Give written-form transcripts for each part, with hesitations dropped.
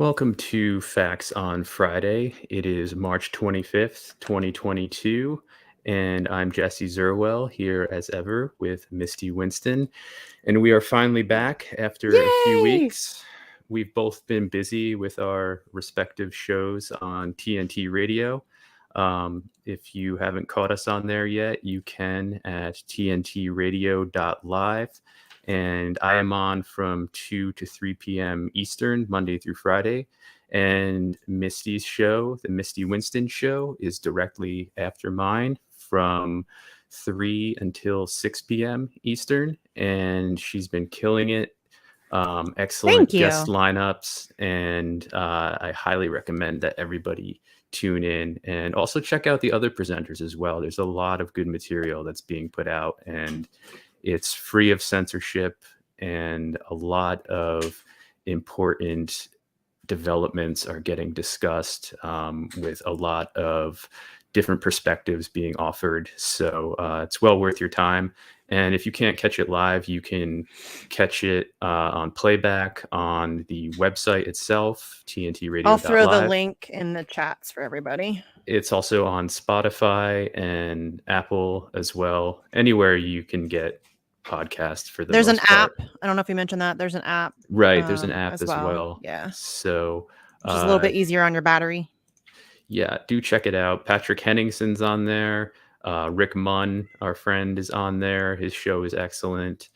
Welcome to Facts on Friday. It is March 25th, 2022, and I'm Jesse Zerwell here as ever with Misty Winston. And we are finally back after a few Yay! weeks. We've both been busy with our respective shows on TNT Radio. If you haven't caught us on there yet, you can at tntradio.live. And I am on from 2 to 3 p.m. Eastern, Monday through Friday. And Misty's show, the Misty Winston Show, is directly after mine from 3 until 6 p.m. Eastern. And she's been killing it. Excellent Thank you. guest lineups. And I highly recommend that everybody tune in and also check out the other presenters as well. There's a lot of good material that's being put out, and it's free of censorship, and a lot of important developments are getting discussed with a lot of different perspectives being offered. So it's well worth your time. And if you can't catch it live, you can catch it on playback on the website itself, tntradio.live. I'll throw the link in the chats for everybody. It's also on Spotify and Apple as well. Anywhere you can get podcasts for the There's most an part. app. I don't know if you mentioned that. There's an app. Right. There's an app as well. Yeah. So Which is a little bit easier on your battery. Yeah, do check it out. Patrick Henningsen's on there. Rick Munn, our friend, is on there. His show is excellent.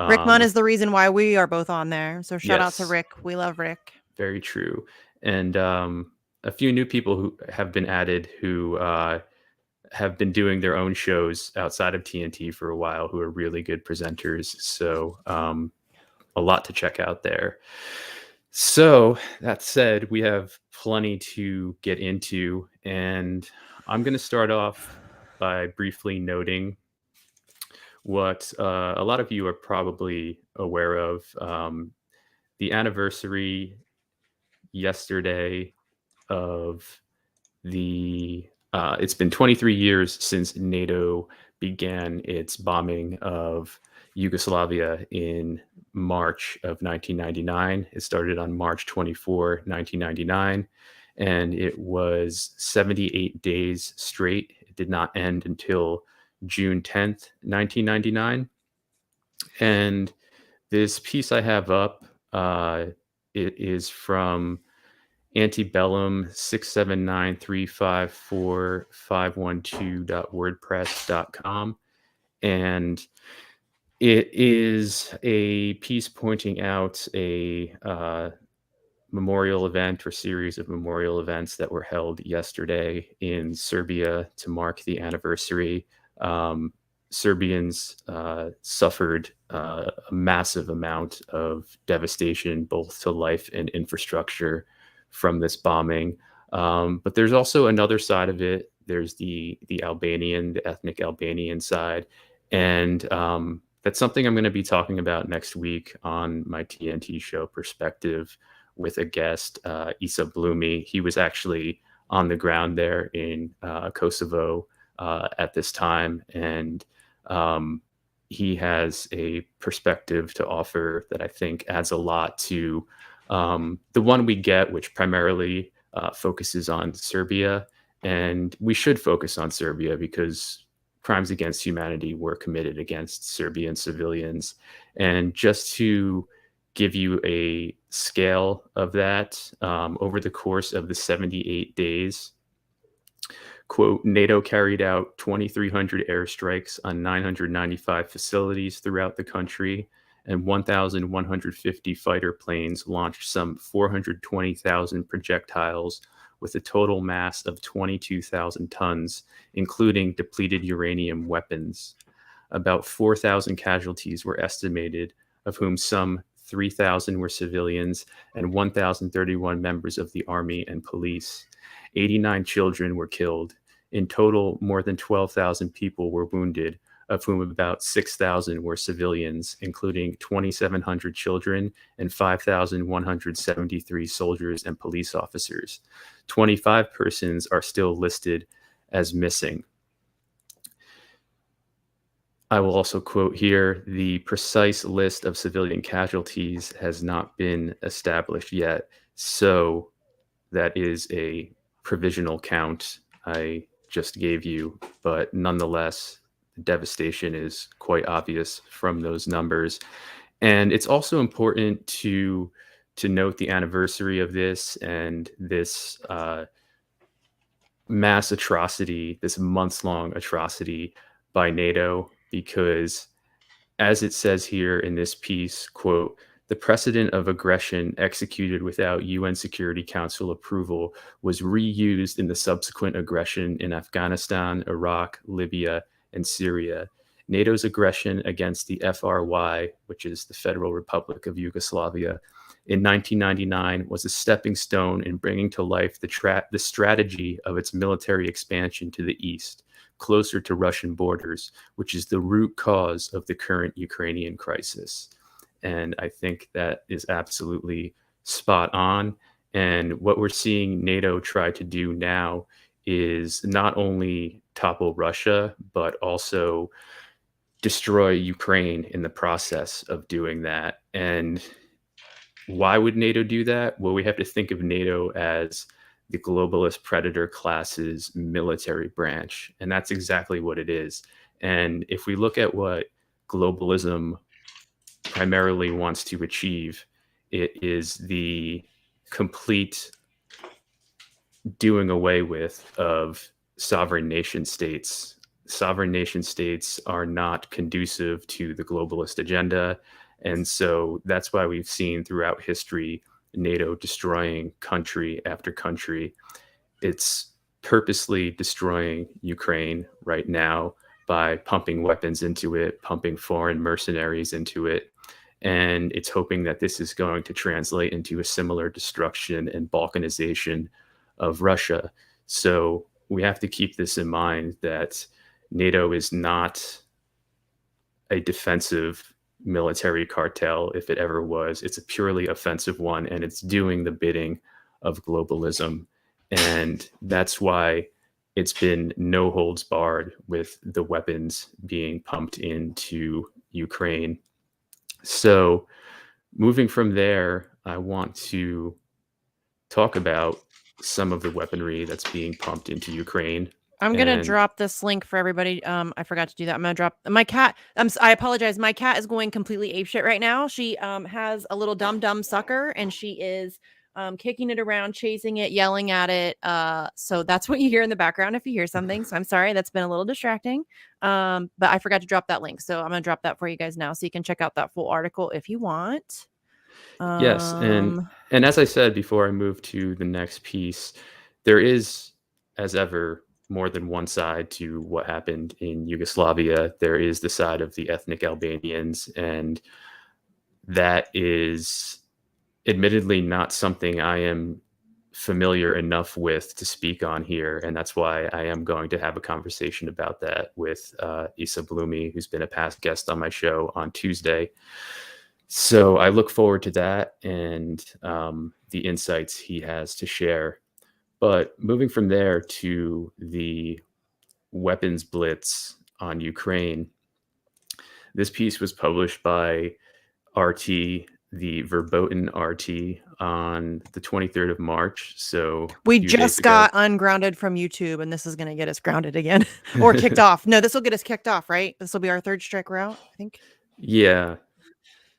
Rick Munn is the reason why we are both on there. So shout out to Yes. Rick. We love Rick. Very true. And a few new people who have been added who have been doing their own shows outside of TNT for a while, who are really good presenters. So a lot to check out there. So that said, we have plenty to get into, and I'm going to start off by briefly noting what a lot of you are probably aware of. The anniversary yesterday of it's been 23 years since NATO began its bombing of Yugoslavia in March of 1999. It started on March 24, 1999, and it was 78 days straight. It did not end until June 10th, 1999. And this piece I have up, it is from Antebellum 679354512.wordpress.com. And it is a piece pointing out a memorial event or series of memorial events that were held yesterday in Serbia to mark the anniversary. Serbians suffered a massive amount of devastation, both to life and infrastructure, from this bombing. But there's also another side of it. There's the ethnic Albanian side. And that's something I'm going to be talking about next week on my TNT show Perspective with a guest, Isa Blumi. He was actually on the ground there in Kosovo at this time. And he has a perspective to offer that I think adds a lot to the one we get, which primarily focuses on Serbia. And we should focus on Serbia because crimes against humanity were committed against Serbian civilians. And just to give you a scale of that, over the course of the 78 days, quote, NATO carried out 2,300 airstrikes on 995 facilities throughout the country, and 1,150 fighter planes launched some 420,000 projectiles with a total mass of 22,000 tons, including depleted uranium weapons. About 4,000 casualties were estimated, of whom some 3,000 were civilians and 1,031 members of the army and police. 89 children were killed. In total, more than 12,000 people were wounded, of whom about 6,000 were civilians, including 2,700 children and 5,173 soldiers and police officers. 25 persons are still listed as missing. I will also quote here, the precise list of civilian casualties has not been established yet. So that is a provisional count I just gave you, but nonetheless, the devastation is quite obvious from those numbers. And it's also important to note the anniversary of this and this mass atrocity, this months-long atrocity by NATO, because as it says here in this piece, quote, the precedent of aggression executed without UN Security Council approval was reused in the subsequent aggression in Afghanistan, Iraq, Libya, and Syria. NATO's aggression against the FRY, which is the Federal Republic of Yugoslavia, in 1999 was a stepping stone in bringing to life the strategy of its military expansion to the east, closer to Russian borders, which is the root cause of the current Ukrainian crisis. And I think that is absolutely spot on. And what we're seeing NATO try to do now is not only topple Russia, but also destroy Ukraine in the process of doing that. And why would NATO do that? Well, we have to think of NATO as the globalist predator class's military branch. And that's exactly what it is. And if we look at what globalism primarily wants to achieve, it is the complete doing away with of sovereign nation states. Sovereign nation states are not conducive to the globalist agenda. And so that's why we've seen throughout history NATO destroying country after country. It's purposely destroying Ukraine right now by pumping weapons into it, pumping foreign mercenaries into it. And it's hoping that this is going to translate into a similar destruction and balkanization of Russia. So we have to keep this in mind, that NATO is not a defensive military cartel. If it ever was, it's a purely offensive one, and it's doing the bidding of globalism. And that's why it's been no holds barred with the weapons being pumped into Ukraine. So moving from there, I want to talk about some of the weaponry that's being pumped into Ukraine. I'm gonna drop this link for everybody. I forgot to do that. I'm gonna drop my cat. I apologize. My cat is going completely apeshit right now. She has a little dumb sucker, and she is kicking it around, chasing it, yelling at it. So that's what you hear in the background if you hear something. So I'm sorry, that's been a little distracting. But I forgot to drop that link, so I'm gonna drop that for you guys now, so you can check out that full article if you want. Yes, and as I said before I move to the next piece, there is, as ever, more than one side to what happened in Yugoslavia. There is the side of the ethnic Albanians, and that is admittedly not something I am familiar enough with to speak on here, and that's why I am going to have a conversation about that with Isa Blumi, who's been a past guest on my show on Tuesday. So I look forward to that and the insights he has to share. But moving from there to the weapons blitz on Ukraine, this piece was published by RT, the verboten RT, on the 23rd of March. So we just got ungrounded from YouTube, and this is going to get us grounded again or kicked off. No, this will get us kicked off, right? This will be our third strike route, I think. Yeah,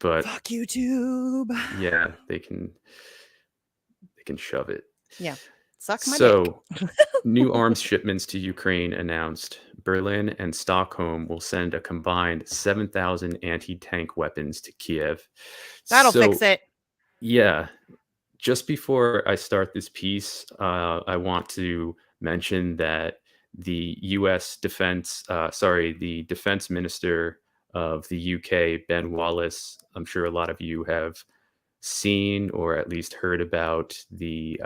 but fuck YouTube. Yeah, they can shove it. Yeah. Suck my dick. New arms shipments to Ukraine announced. Berlin and Stockholm will send a combined 7,000 anti-tank weapons to Kiev. That'll fix it. Yeah. Just before I start this piece, I want to mention that the the defense minister of the UK, Ben Wallace, I'm sure a lot of you have seen or at least heard about the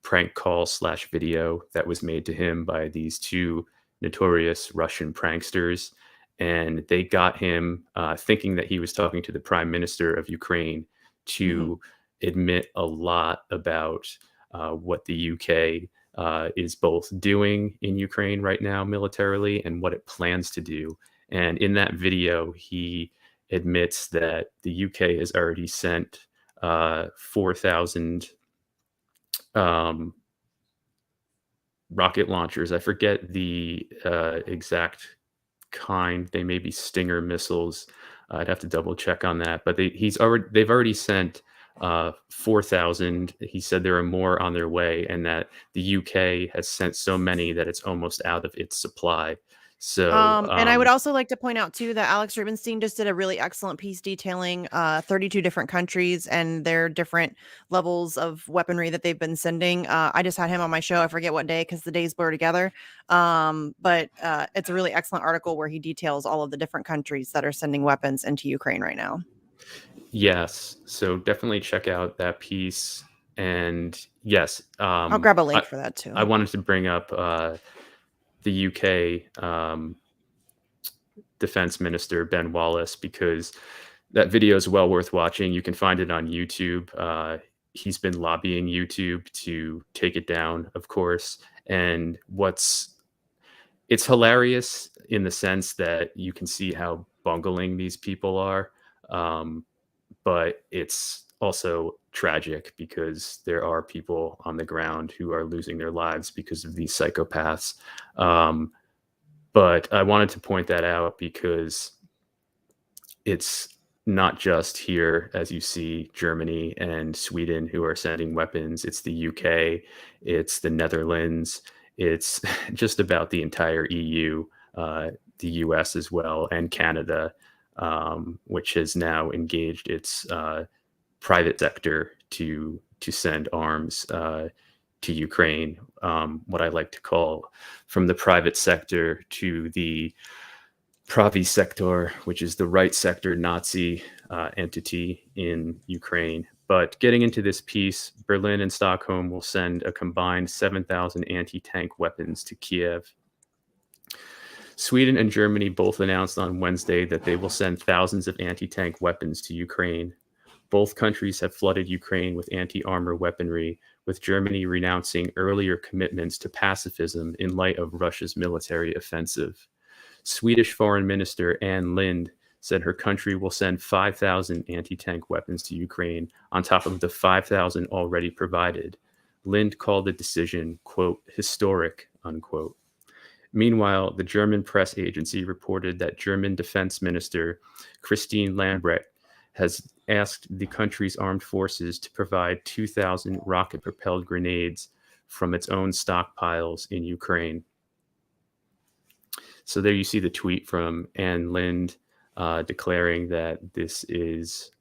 prank call / video that was made to him by these two notorious Russian pranksters. And they got him thinking that he was talking to the prime minister of Ukraine to admit a lot about what the UK is both doing in Ukraine right now militarily and what it plans to do. And in that video, he admits that the UK has already sent 4,000 rocket launchers. I forget the exact kind. They may be Stinger missiles. I'd have to double check on that. But they've already sent 4,000. He said there are more on their way, and that the UK has sent so many that it's almost out of its supply. So And I would also like to point out too that Alex Rubenstein just did a really excellent piece detailing 32 different countries and their different levels of weaponry that they've been sending. I just had him on my show. I forget what day because the days blur together. But it's a really excellent article where he details all of the different countries that are sending weapons into Ukraine right now. yes, so definitely check out that piece. And yes, I'll grab a link for that too. I wanted to bring up the UK Defense Minister Ben Wallace, because that video is well worth watching. You can find it on YouTube. He's been lobbying YouTube to take it down, of course. And it's hilarious in the sense that you can see how bungling these people are. But it's also tragic because there are people on the ground who are losing their lives because of these psychopaths. But I wanted to point that out because it's not just here, as you see, Germany and Sweden who are sending weapons. It's the UK, it's the Netherlands, it's just about the entire EU, the US as well, and Canada, which has now engaged its private sector to send arms to Ukraine. What I like to call from the private sector to the Pravi sector, which is the right sector Nazi entity in Ukraine. But getting into this piece, Berlin and Stockholm will send a combined 7,000 anti-tank weapons to Kiev. Sweden and Germany both announced on Wednesday that they will send thousands of anti-tank weapons to Ukraine. Both countries have flooded Ukraine with anti-armor weaponry, with Germany renouncing earlier commitments to pacifism in light of Russia's military offensive. Swedish Foreign Minister Ann Linde said her country will send 5,000 anti-tank weapons to Ukraine on top of the 5,000 already provided. Linde called the decision, quote, historic, unquote. Meanwhile, the German press agency reported that German Defense Minister Christine Lambrecht has asked the country's armed forces to provide 2,000 rocket-propelled grenades from its own stockpiles in Ukraine. So there you see the tweet from Ann Linde declaring that this is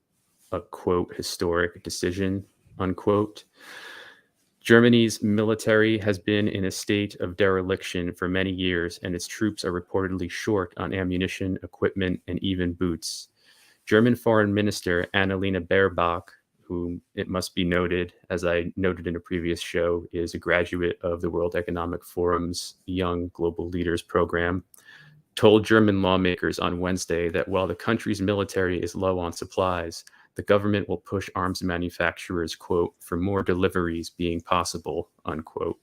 a, quote, historic decision, unquote. Germany's military has been in a state of dereliction for many years, and its troops are reportedly short on ammunition, equipment, and even boots. German Foreign Minister Annalena Baerbock, who, it must be noted, as I noted in a previous show, is a graduate of the World Economic Forum's Young Global Leaders program, told German lawmakers on Wednesday that while the country's military is low on supplies, the government will push arms manufacturers, quote, for more deliveries being possible, unquote.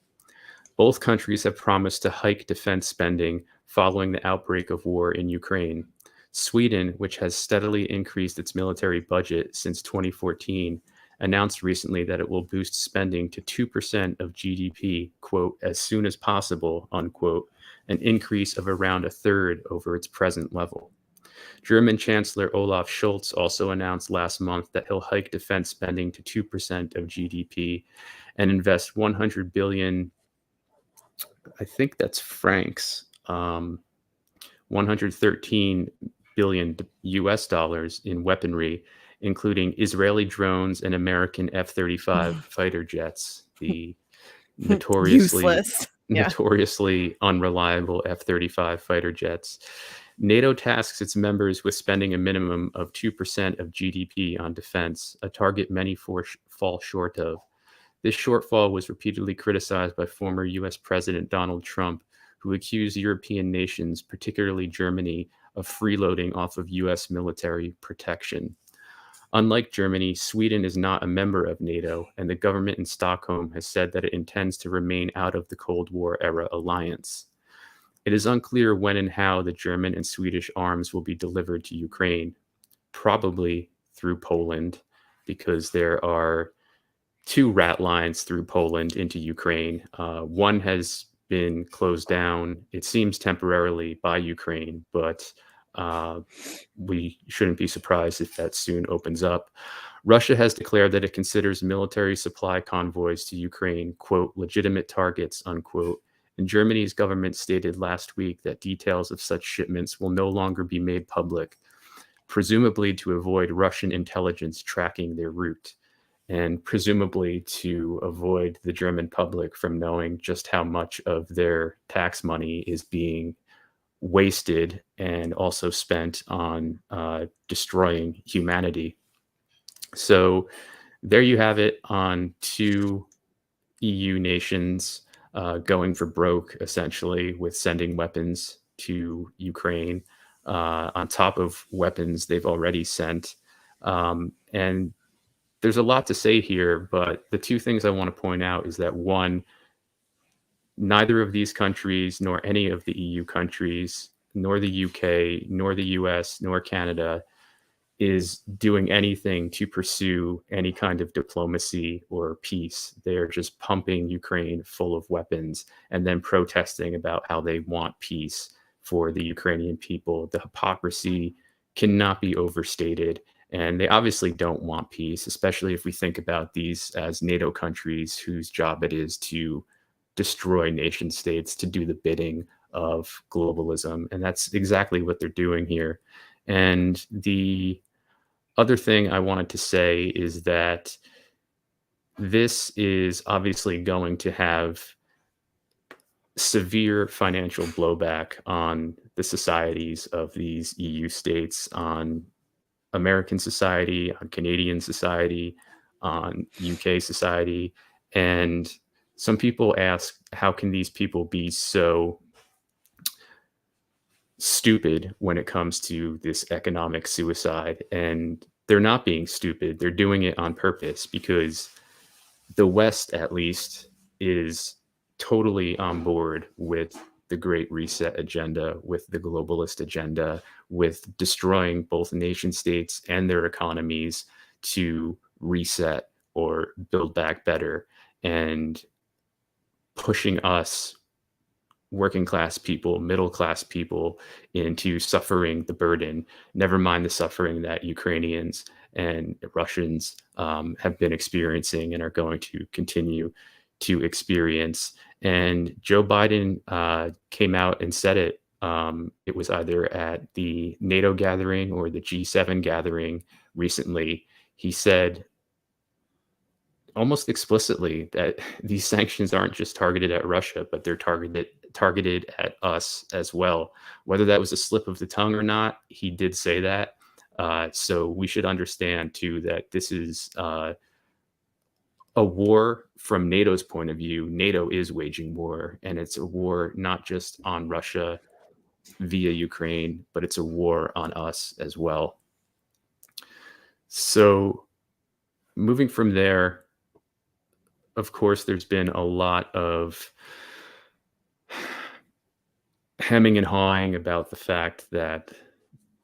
Both countries have promised to hike defense spending following the outbreak of war in Ukraine. Sweden, which has steadily increased its military budget since 2014, announced recently that it will boost spending to 2% of GDP, quote, as soon as possible, unquote, an increase of around a third over its present level. German Chancellor Olaf Scholz also announced last month that he'll hike defense spending to 2% of GDP and invest 100 billion, I think that's francs, 113 billion US dollars in weaponry, including Israeli drones and American F-35 fighter jets, the notoriously unreliable F-35 fighter jets. NATO tasks its members with spending a minimum of 2% of GDP on defense, a target many fall short of. This shortfall was repeatedly criticized by former US President Donald Trump, who accused European nations, particularly Germany, of freeloading off of US military protection. Unlike Germany, Sweden is not a member of NATO, and the government in Stockholm has said that it intends to remain out of the Cold War era alliance. It is unclear when and how the German and Swedish arms will be delivered to Ukraine, probably through Poland, because there are two rat lines through Poland into Ukraine. One has been closed down, it seems temporarily, by Ukraine, but we shouldn't be surprised if that soon opens up. Russia has declared that it considers military supply convoys to Ukraine, quote, legitimate targets, unquote. And Germany's government stated last week that details of such shipments will no longer be made public, presumably to avoid Russian intelligence tracking their route, and presumably to avoid the German public from knowing just how much of their tax money is being wasted and also spent on destroying humanity. So there you have it, on two EU nations going for broke, essentially, with sending weapons to Ukraine, on top of weapons they've already sent. And there's a lot to say here, but the two things I want to point out is that, one, neither of these countries, nor any of the EU countries, nor the UK, nor the US, nor Canada, is doing anything to pursue any kind of diplomacy or peace. They're just pumping Ukraine full of weapons and then protesting about how they want peace for the Ukrainian people. The hypocrisy cannot be overstated. And they obviously don't want peace, especially if we think about these as NATO countries whose job it is to destroy nation states, to do the bidding of globalism. And that's exactly what they're doing here. And the other thing I wanted to say is that this is obviously going to have severe financial blowback on the societies of these EU states, on American society, on Canadian society, on UK society. And some people ask, how can these people be so stupid when it comes to this economic suicide? And they're not being stupid. They're doing it on purpose, because the West, at least, is totally on board with the Great Reset agenda, with the globalist agenda, with destroying both nation states and their economies to reset or build back better, and pushing us, working class people, middle class people, into suffering the burden, never mind the suffering that Ukrainians and Russians have been experiencing and are going to continue to experience. And Joe Biden came out and said it. It was either at the NATO gathering or the G7 gathering recently. He said almost explicitly that these sanctions aren't just targeted at Russia, but they're targeted at us as well. Whether that was a slip of the tongue or not, he did say that. So we should understand too that this is a war from NATO's point of view. NATO is waging war, and it's a war not just on Russia via Ukraine, but it's a war on us as well. So moving from there, of course, there's been a lot of hemming and hawing about the fact that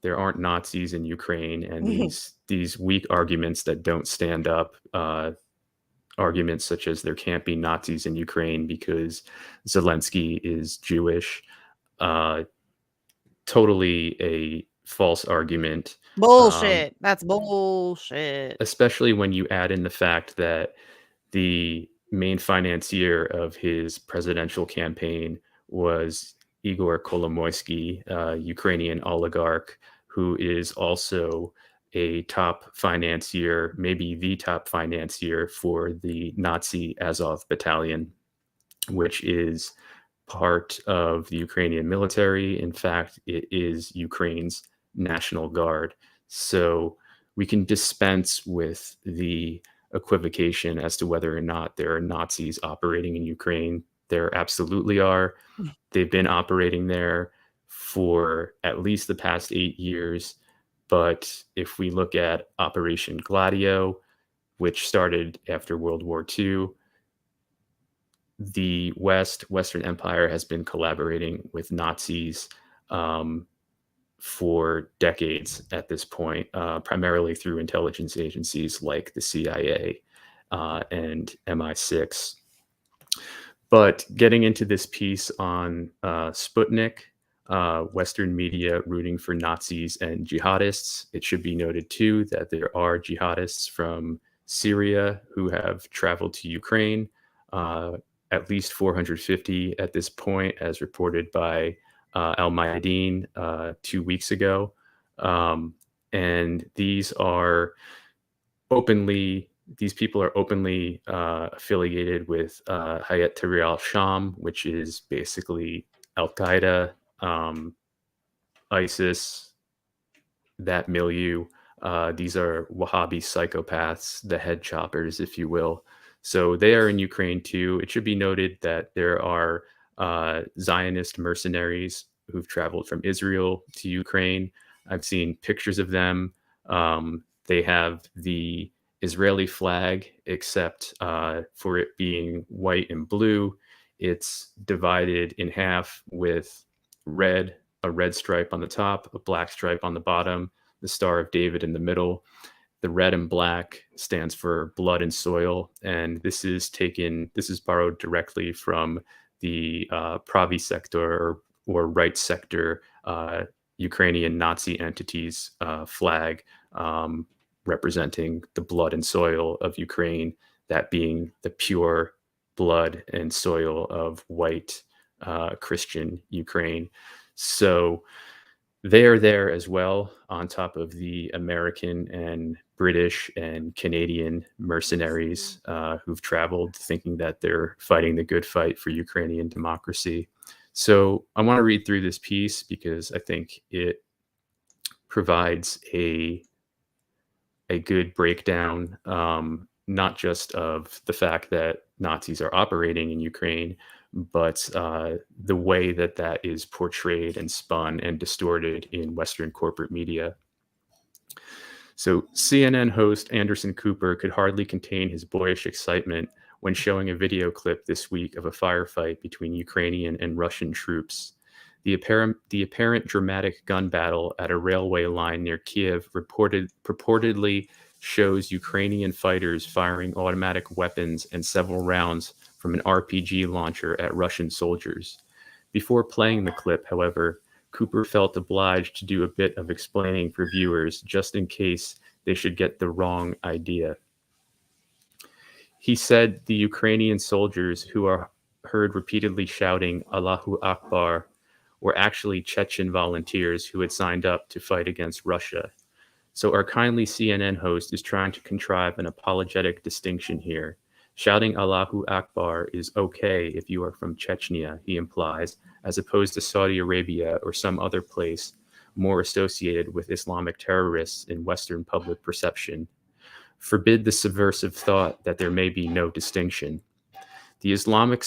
there aren't Nazis in Ukraine, and these weak arguments that don't stand up, arguments such as there can't be Nazis in Ukraine because Zelensky is Jewish. Totally a false argument. Bullshit. That's bullshit. Especially when you add in the fact that the main financier of his presidential campaign was Igor Kolomoisky, a Ukrainian oligarch who is also a top financier, maybe the top financier for the Nazi Azov Battalion, which is part of the Ukrainian military. In fact, it is Ukraine's National Guard. So we can dispense with the equivocation as to whether or not there are Nazis operating in Ukraine. There absolutely are. They've been operating there for at least the past 8 years. But if we look at Operation Gladio, which started after World War II, the Western Empire has been collaborating with Nazis for decades at this point, primarily through intelligence agencies like the CIA. and MI6. But getting into this piece on Sputnik, Western media rooting for Nazis and jihadists, it should be noted too that there are jihadists from Syria who have traveled to Ukraine, at least 450 at this point, as reported by Al Mayadeen 2 weeks ago. And these people are openly affiliated with Hayat Tahrir al-Sham, which is basically Al-Qaeda, ISIS, that milieu. These are Wahhabi psychopaths, the head choppers, if you will. So they are in Ukraine too. It should be noted that there are Zionist mercenaries who've traveled from Israel to Ukraine. I've seen pictures of them. They have the Israeli flag, except for it being white and blue, it's divided in half with a red stripe on the top, a black stripe on the bottom, the Star of David in the middle. The red and black stands for blood and soil, and this is borrowed directly from the Pravi sector or right sector Ukrainian Nazi entities flag, representing the blood and soil of Ukraine, that being the pure blood and soil of white Christian Ukraine. So they are there as well, on top of the American and British and Canadian mercenaries who've traveled thinking that they're fighting the good fight for Ukrainian democracy. So I want to read through this piece because I think it provides a good breakdown, not just of the fact that Nazis are operating in Ukraine, but the way that is portrayed and spun and distorted in Western corporate media. So CNN host Anderson Cooper could hardly contain his boyish excitement when showing a video clip this week of a firefight between Ukrainian and Russian troops. The apparent dramatic gun battle at a railway line near Kiev purportedly shows Ukrainian fighters firing automatic weapons and several rounds from an RPG launcher at Russian soldiers. Before playing the clip, however, Cooper felt obliged to do a bit of explaining for viewers just in case they should get the wrong idea. He said the Ukrainian soldiers who are heard repeatedly shouting Allahu Akbar were actually Chechen volunteers who had signed up to fight against Russia. So our kindly CNN host is trying to contrive an apologetic distinction here. Shouting Allahu Akbar is okay if you are from Chechnya, he implies, as opposed to Saudi Arabia or some other place more associated with Islamic terrorists in Western public perception. Forbid the subversive thought that there may be no distinction. The Islamist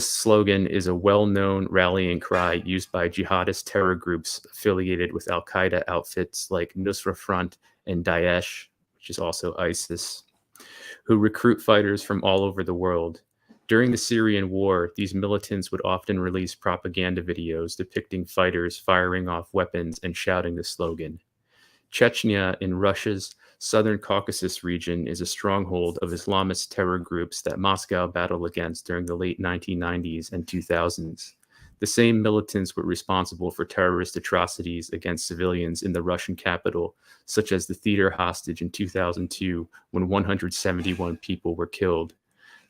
slogan is a well-known rallying cry used by jihadist terror groups affiliated with Al-Qaeda outfits like Nusra Front and Daesh, which is also ISIS, who recruit fighters from all over the world. During the Syrian war, these militants would often release propaganda videos depicting fighters firing off weapons and shouting the slogan. Chechnya in Russia's southern Caucasus region is a stronghold of Islamist terror groups that Moscow battled against during the late 1990s and 2000s. The same militants were responsible for terrorist atrocities against civilians in the Russian capital, such as the theater hostage in 2002, when 171 people were killed.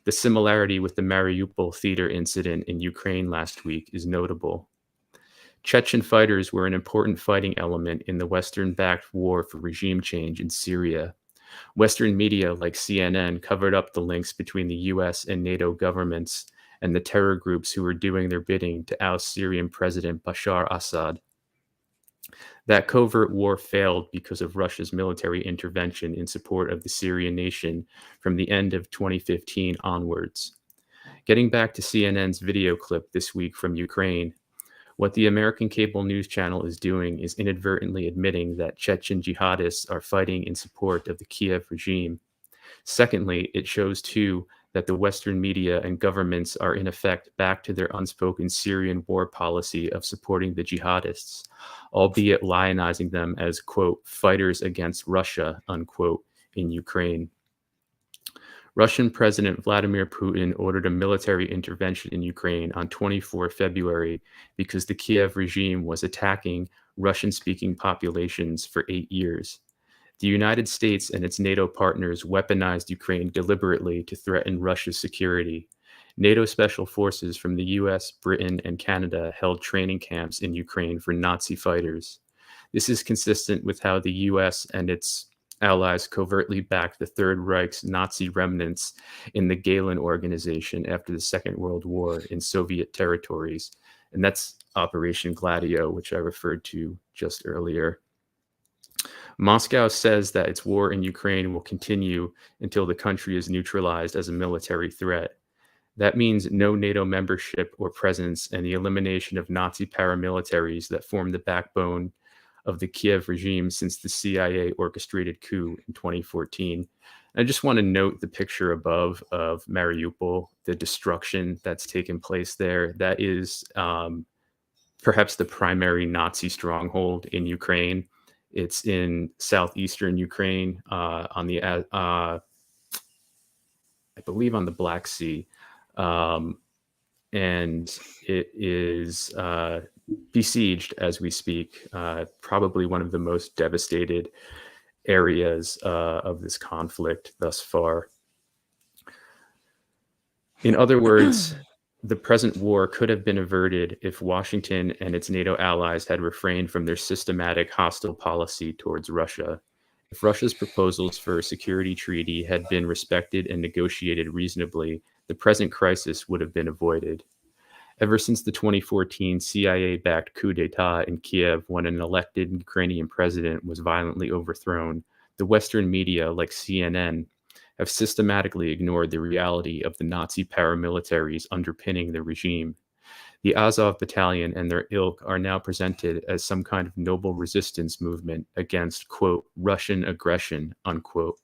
The similarity with the Mariupol theater incident in Ukraine last week is notable. Chechen fighters were an important fighting element in the Western-backed war for regime change in Syria. Western media like CNN covered up the links between the US and NATO governments and the terror groups who were doing their bidding to oust Syrian President Bashar Assad. That covert war failed because of Russia's military intervention in support of the Syrian nation from the end of 2015 onwards. Getting back to CNN's video clip this week from Ukraine, what the American cable news channel is doing is inadvertently admitting that Chechen jihadists are fighting in support of the Kiev regime. Secondly, it shows too that the Western media and governments are in effect back to their unspoken Syrian war policy of supporting the jihadists, albeit lionizing them as, quote, fighters against Russia, unquote, in Ukraine. Russian President Vladimir Putin ordered a military intervention in Ukraine on 24 February because the Kiev regime was attacking Russian-speaking populations for 8 years. The United States and its NATO partners weaponized Ukraine deliberately to threaten Russia's security. NATO special forces from the US, Britain, and Canada held training camps in Ukraine for Nazi fighters. This is consistent with how the US and its allies covertly backed the Third Reich's Nazi remnants in the Gehlen Organization after the Second World War in Soviet territories. And that's Operation Gladio, which I referred to just earlier. Moscow says that its war in Ukraine will continue until the country is neutralized as a military threat. That means no NATO membership or presence and the elimination of Nazi paramilitaries that form the backbone of the Kiev regime since the CIA orchestrated coup in 2014. I just want to note the picture above of Mariupol, the destruction that's taken place there. That is perhaps the primary Nazi stronghold in Ukraine. It's in southeastern Ukraine on the, I believe, on the Black Sea. And it is besieged as we speak, probably one of the most devastated areas of this conflict thus far. In other words, the present war could have been averted if Washington and its NATO allies had refrained from their systematic hostile policy towards Russia. If Russia's proposals for a security treaty had been respected and negotiated reasonably, the present crisis would have been avoided. Ever since the 2014 CIA-backed coup d'etat in Kiev when an elected Ukrainian president was violently overthrown, the Western media, like CNN, have systematically ignored the reality of the Nazi paramilitaries underpinning the regime. The Azov Battalion and their ilk are now presented as some kind of noble resistance movement against, quote, Russian aggression, unquote.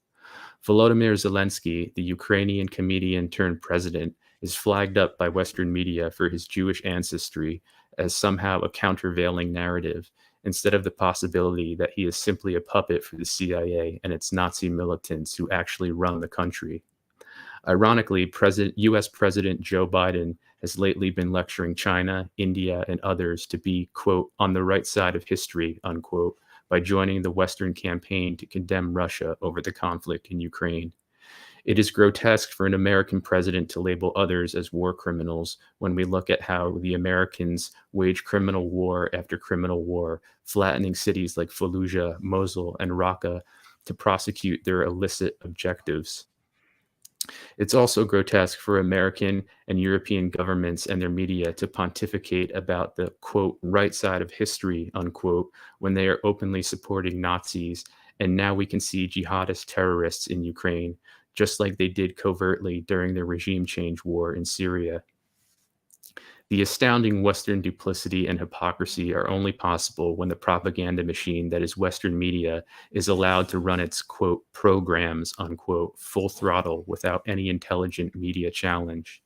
Volodymyr Zelensky, the Ukrainian comedian turned president, is flagged up by Western media for his Jewish ancestry as somehow a countervailing narrative, instead of the possibility that he is simply a puppet for the CIA and its Nazi militants who actually run the country. Ironically, US President Joe Biden has lately been lecturing China, India, and others to be, quote, on the right side of history, unquote, by joining the Western campaign to condemn Russia over the conflict in Ukraine. It is grotesque for an American president to label others as war criminals when we look at how the Americans wage criminal war after criminal war, flattening cities like Fallujah, Mosul, and Raqqa to prosecute their illicit objectives. It's also grotesque for American and European governments and their media to pontificate about the, quote, right side of history, unquote, when they are openly supporting Nazis, and now we can see jihadist terrorists in Ukraine, just like they did covertly during the regime change war in Syria. The astounding Western duplicity and hypocrisy are only possible when the propaganda machine that is Western media is allowed to run its, quote, programs, unquote, full throttle without any intelligent media challenge.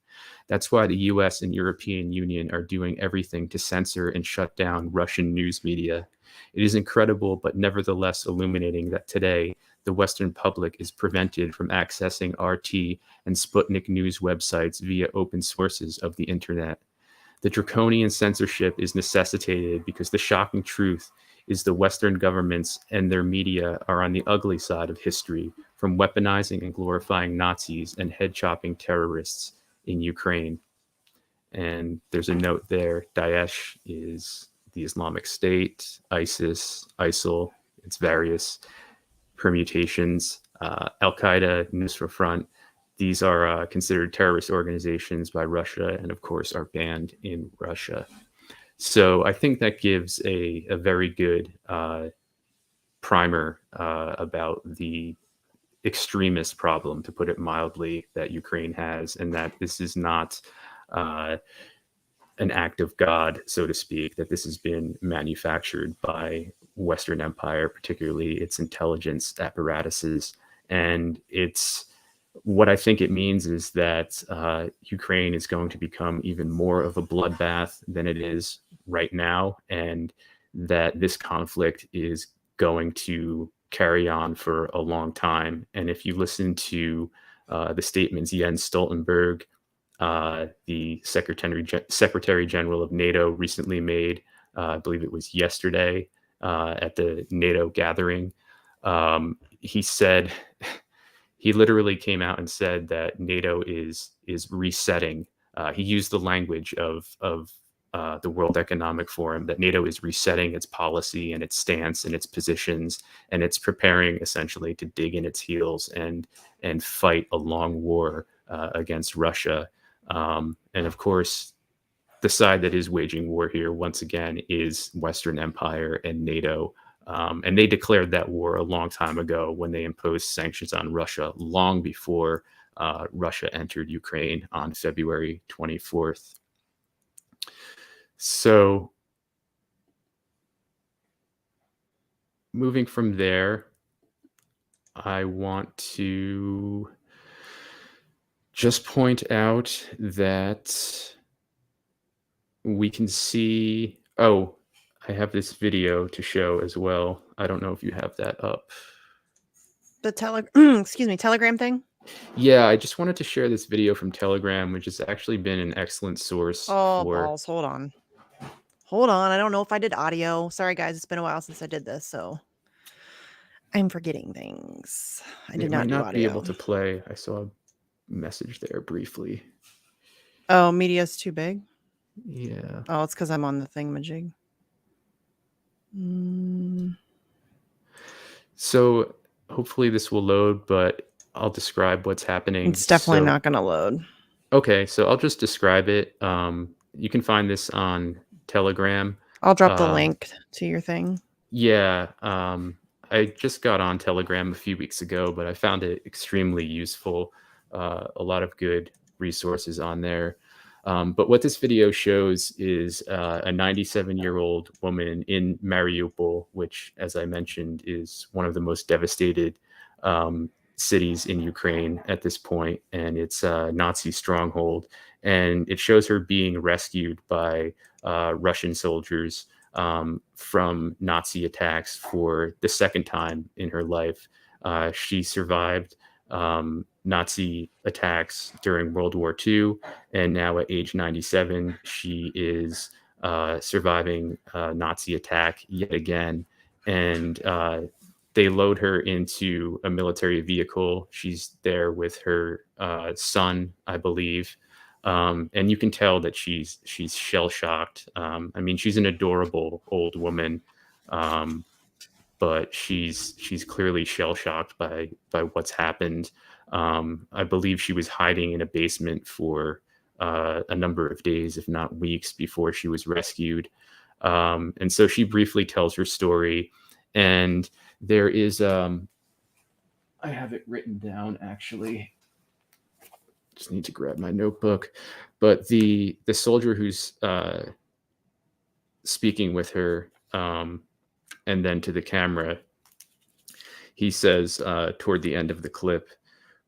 That's why the US and European Union are doing everything to censor and shut down Russian news media. It is incredible, but nevertheless illuminating that today, the Western public is prevented from accessing RT and Sputnik news websites via open sources of the internet. The draconian censorship is necessitated because the shocking truth is the Western governments and their media are on the ugly side of history, from weaponizing and glorifying Nazis and head-chopping terrorists in Ukraine. And there's a note there, Daesh is the Islamic State, ISIS, ISIL, its various permutations, Al-Qaeda, Nusra Front. These are considered terrorist organizations by Russia and, of course, are banned in Russia. So I think that gives a very good primer about the extremist problem, to put it mildly, that Ukraine has, and that this is not an act of God, so to speak, that this has been manufactured by Western Empire, particularly its intelligence apparatuses. And it's what I think it means is that Ukraine is going to become even more of a bloodbath than it is right now, and that this conflict is going to carry on for a long time. And if you listen to the statements Jens Stoltenberg, the Secretary General of NATO, recently made, I believe it was yesterday at the NATO gathering, he said, he literally came out and said that NATO is resetting. He used the language of the World Economic Forum, that NATO is resetting its policy and its stance and its positions, and it's preparing essentially to dig in its heels and fight a long war against Russia. And of course, the side that is waging war here, once again, is Western Empire and NATO. And they declared that war a long time ago when they imposed sanctions on Russia, long before Russia entered Ukraine on February 24th. So moving from there, I want to just point out that we can see, oh, I have this video to show as well. I don't know if you have that up. The Telegram thing? Yeah, I just wanted to share this video from Telegram, which has actually been an excellent source Oh, for... balls. Hold on. Hold on. I don't know if I did audio. Sorry, guys. It's been a while since I did this, so I'm forgetting things. I did not do audio. Be able to play. I saw a message there briefly. Oh, media's too big? Yeah. Oh, it's because I'm on the thingamajig. So hopefully this will load, but I'll describe what's happening. It's definitely not going to load. Okay, so I'll just describe it. You can find this on Telegram. I'll drop the link to your thing. Yeah, I just got on Telegram a few weeks ago, but I found it extremely useful. A lot of good resources on there. But what this video shows is a 97-year-old woman in Mariupol, which, as I mentioned, is one of the most devastated cities in Ukraine at this point, and it's a Nazi stronghold. And it shows her being rescued by Russian soldiers from Nazi attacks for the second time in her life. She survived Nazi attacks during World War II, and now at age 97, she is surviving a Nazi attack yet again. And they load her into a military vehicle. She's there with her son, I believe. And you can tell that she's shell-shocked. I mean, she's an adorable old woman, but she's clearly shell-shocked by what's happened. I believe she was hiding in a basement for a number of days, if not weeks, before she was rescued. And so she briefly tells her story. And there is, I have it written down, actually. Just need to grab my notebook. But the soldier who's speaking with her, and then to the camera, he says toward the end of the clip,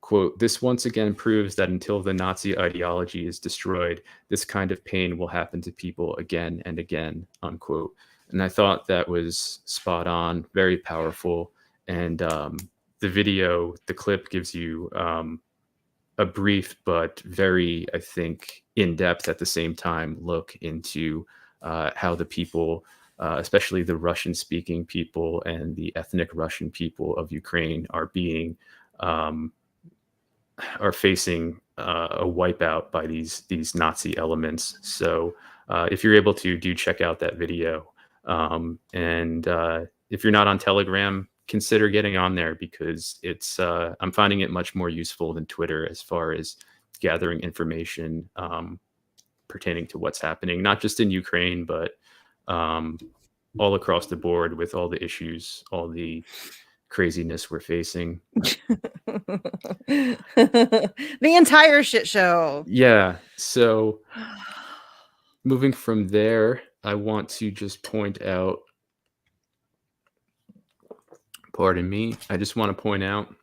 quote, "This once again proves that until the Nazi ideology is destroyed, this kind of pain will happen to people again and again," unquote. And I thought that was spot on, very powerful. And the video, the clip gives you a brief but very, I think, in-depth at the same time look into how the people, especially the Russian-speaking people and the ethnic Russian people of Ukraine, are facing a wipeout by these Nazi elements. So if you're able to, do check out that video. And if you're not on Telegram, consider getting on there, because it's I'm finding it much more useful than Twitter as far as gathering information pertaining to what's happening, not just in Ukraine, but all across the board with all the issues, all the craziness we're facing. The entire shit show. Yeah. So moving from there, I want to just point out, pardon me, I just want to point out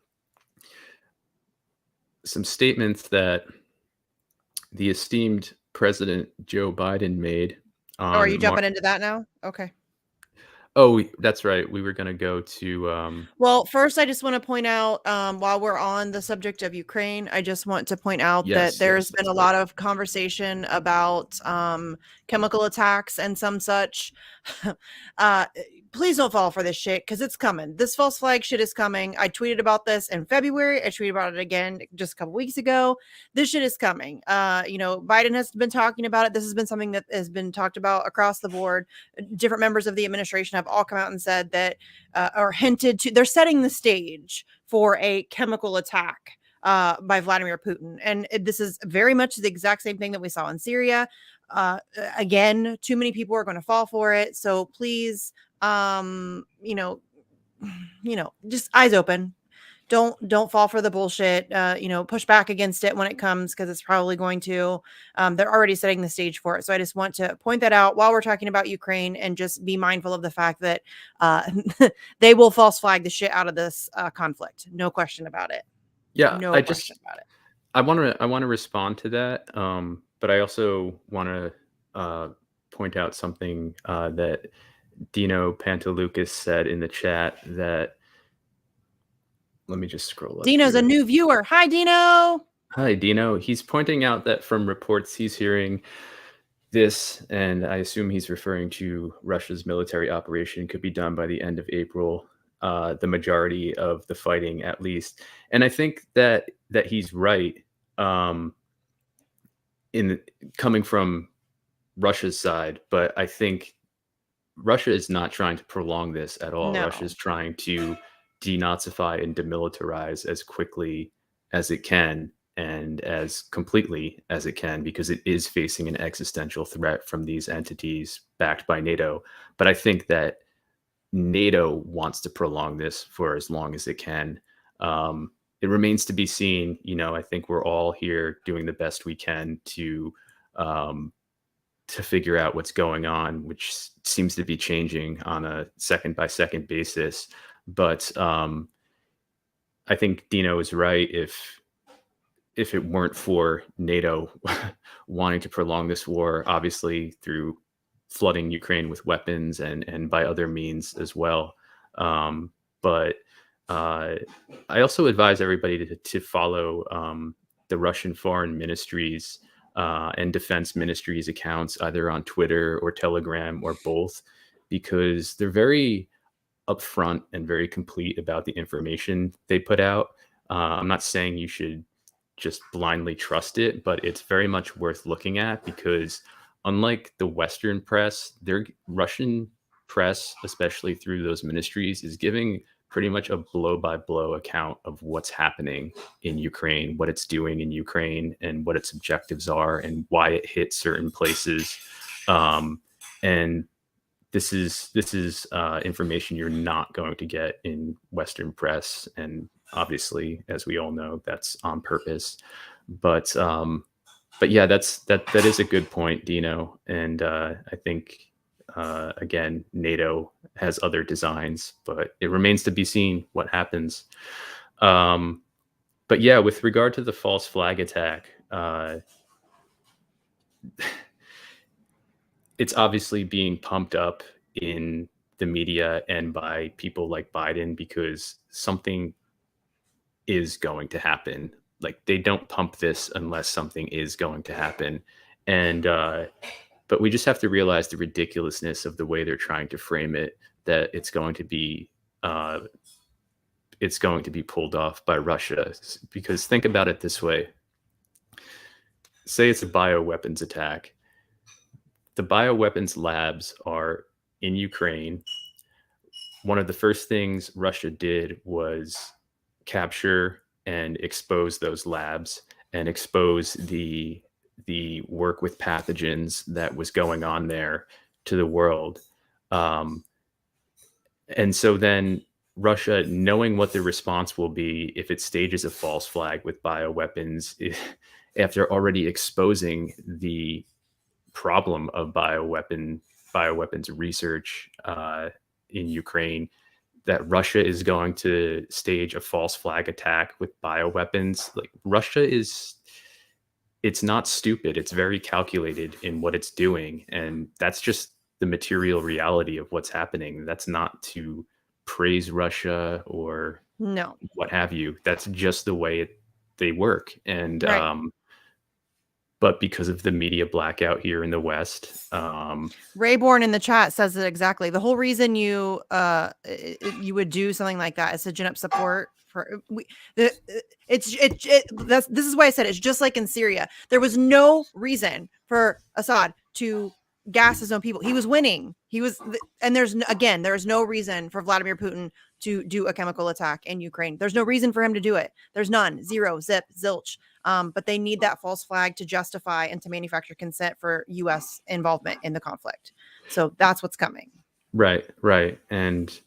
some statements that the esteemed President Joe Biden made. Are you jumping into that now? Okay. Oh, that's right. We were going to go to Well, first, I just want to point out, while we're on the subject of Ukraine, I just want to point out that yes, there's yes, been yes. a lot of conversation about chemical attacks and some such. uh, Please don't fall for this shit because it's coming. This false flag shit is coming. I tweeted about this in February. I tweeted about it again just a couple weeks ago. This shit is coming. Biden has been talking about it. This has been something that has been talked about across the board. Different members of the administration have all come out and said that, or hinted to, they're setting the stage for a chemical attack by Vladimir Putin. And this is very much the exact same thing that we saw in Syria. Again, too many people are going to fall for it. So please, um, you know, just eyes open. Don't fall for the bullshit. Push back against it when it comes because it's probably going to. They're already setting the stage for it. So I just want to point that out while we're talking about Ukraine and just be mindful of the fact that they will false flag the shit out of this conflict. No question about it. Yeah, No question about it. I want to respond to that, but I also want to point out something that Dino Pantalucas said in the chat. That let me just scroll up Dino's a here. new viewer. Hi, Dino. Hi, Dino. He's pointing out that from reports he's hearing, this, and I assume he's referring to Russia's military operation, could be done by the end of April. The majority of the fighting, at least, and I think that he's right. In coming from Russia's side, but I think Russia is not trying to prolong this at all. No. Russia is trying to denazify and demilitarize as quickly as it can and as completely as it can because it is facing an existential threat from these entities backed by NATO. But I think that NATO wants to prolong this for as long as it can. It remains to be seen. I think we're all here doing the best we can um, to figure out what's going on, which seems to be changing on a second by second basis. But I think Dino is right. If it weren't for NATO wanting to prolong this war, obviously through flooding Ukraine with weapons and by other means as well. But I also advise everybody to follow the Russian Foreign Ministry's and Defense Ministry's accounts, either on Twitter or Telegram or both, because they're very upfront and very complete about the information they put out. I'm not saying you should just blindly trust it, but it's very much worth looking at because unlike the Western press, their Russian press, especially through those ministries, is giving pretty much a blow by blow account of what's happening in Ukraine, what it's doing in Ukraine, and what its objectives are, and why it hit certain places. And this is information you're not going to get in Western press, and obviously, as we all know, that's on purpose. But yeah, that is a good point, Dino, and I think again, NATO has other designs, but it remains to be seen what happens. But yeah, with regard to the false flag attack, it's obviously being pumped up in the media and by people like Biden because something is going to happen. Like they don't pump this unless something is going to happen. And but we just have to realize the ridiculousness of the way they're trying to frame it, that it's going to be pulled off by Russia. Because think about it this way. Say it's a bioweapons attack. The bioweapons labs are in Ukraine. One of the first things Russia did was capture and expose those labs and expose the work with pathogens that was going on there to the world. And so then Russia, knowing what the response will be if it stages a false flag with bioweapons, after already exposing the problem of bioweapons research in Ukraine, that Russia is going to stage a false flag attack with bioweapons. Like it's not stupid. It's very calculated in what it's doing. And that's just the material reality of what's happening. That's not to praise Russia or No. what have you. That's just the way they work. And Right. but because of the media blackout here in the West, Rayborn in the chat says it exactly. The whole reason you would do something like that is to gin up support for this is why I said it's just like in Syria. There was no reason for Assad to gas his own people. He was winning. And there is no reason for Vladimir Putin to do a chemical attack in Ukraine. There's no reason for him to do it. There's none. Zero, zip, zilch. But they need that false flag to justify and to manufacture consent for U.S. involvement in the conflict. So that's what's coming. Right. And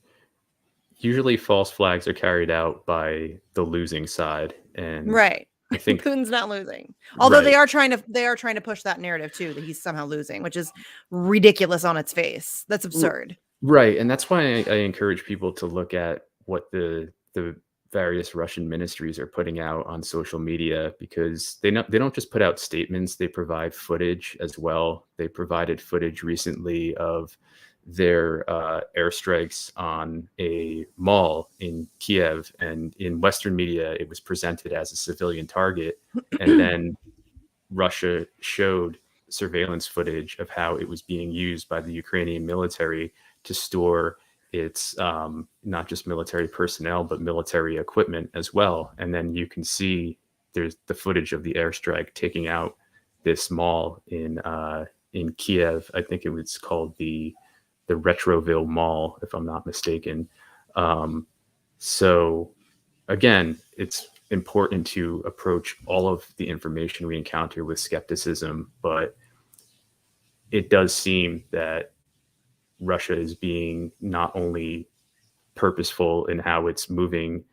usually false flags are carried out by the losing side. And right. I think Putin's not losing. Although they are trying to push that narrative too, that he's somehow losing, which is ridiculous on its face. That's absurd. Right. And that's why I encourage people to look at what the various Russian ministries are putting out on social media, because they don't just put out statements, they provide footage as well. They provided footage recently of their airstrikes on a mall in Kiev, and in Western media it was presented as a civilian target, and then Russia showed surveillance footage of how it was being used by the Ukrainian military to store its not just military personnel, but military equipment as well. And then you can see there's the footage of the airstrike taking out this mall in Kiev. I think it was called the Retroville Mall, if I'm not mistaken. So again, it's important to approach all of the information we encounter with skepticism, but it does seem that Russia is being not only purposeful in how it's moving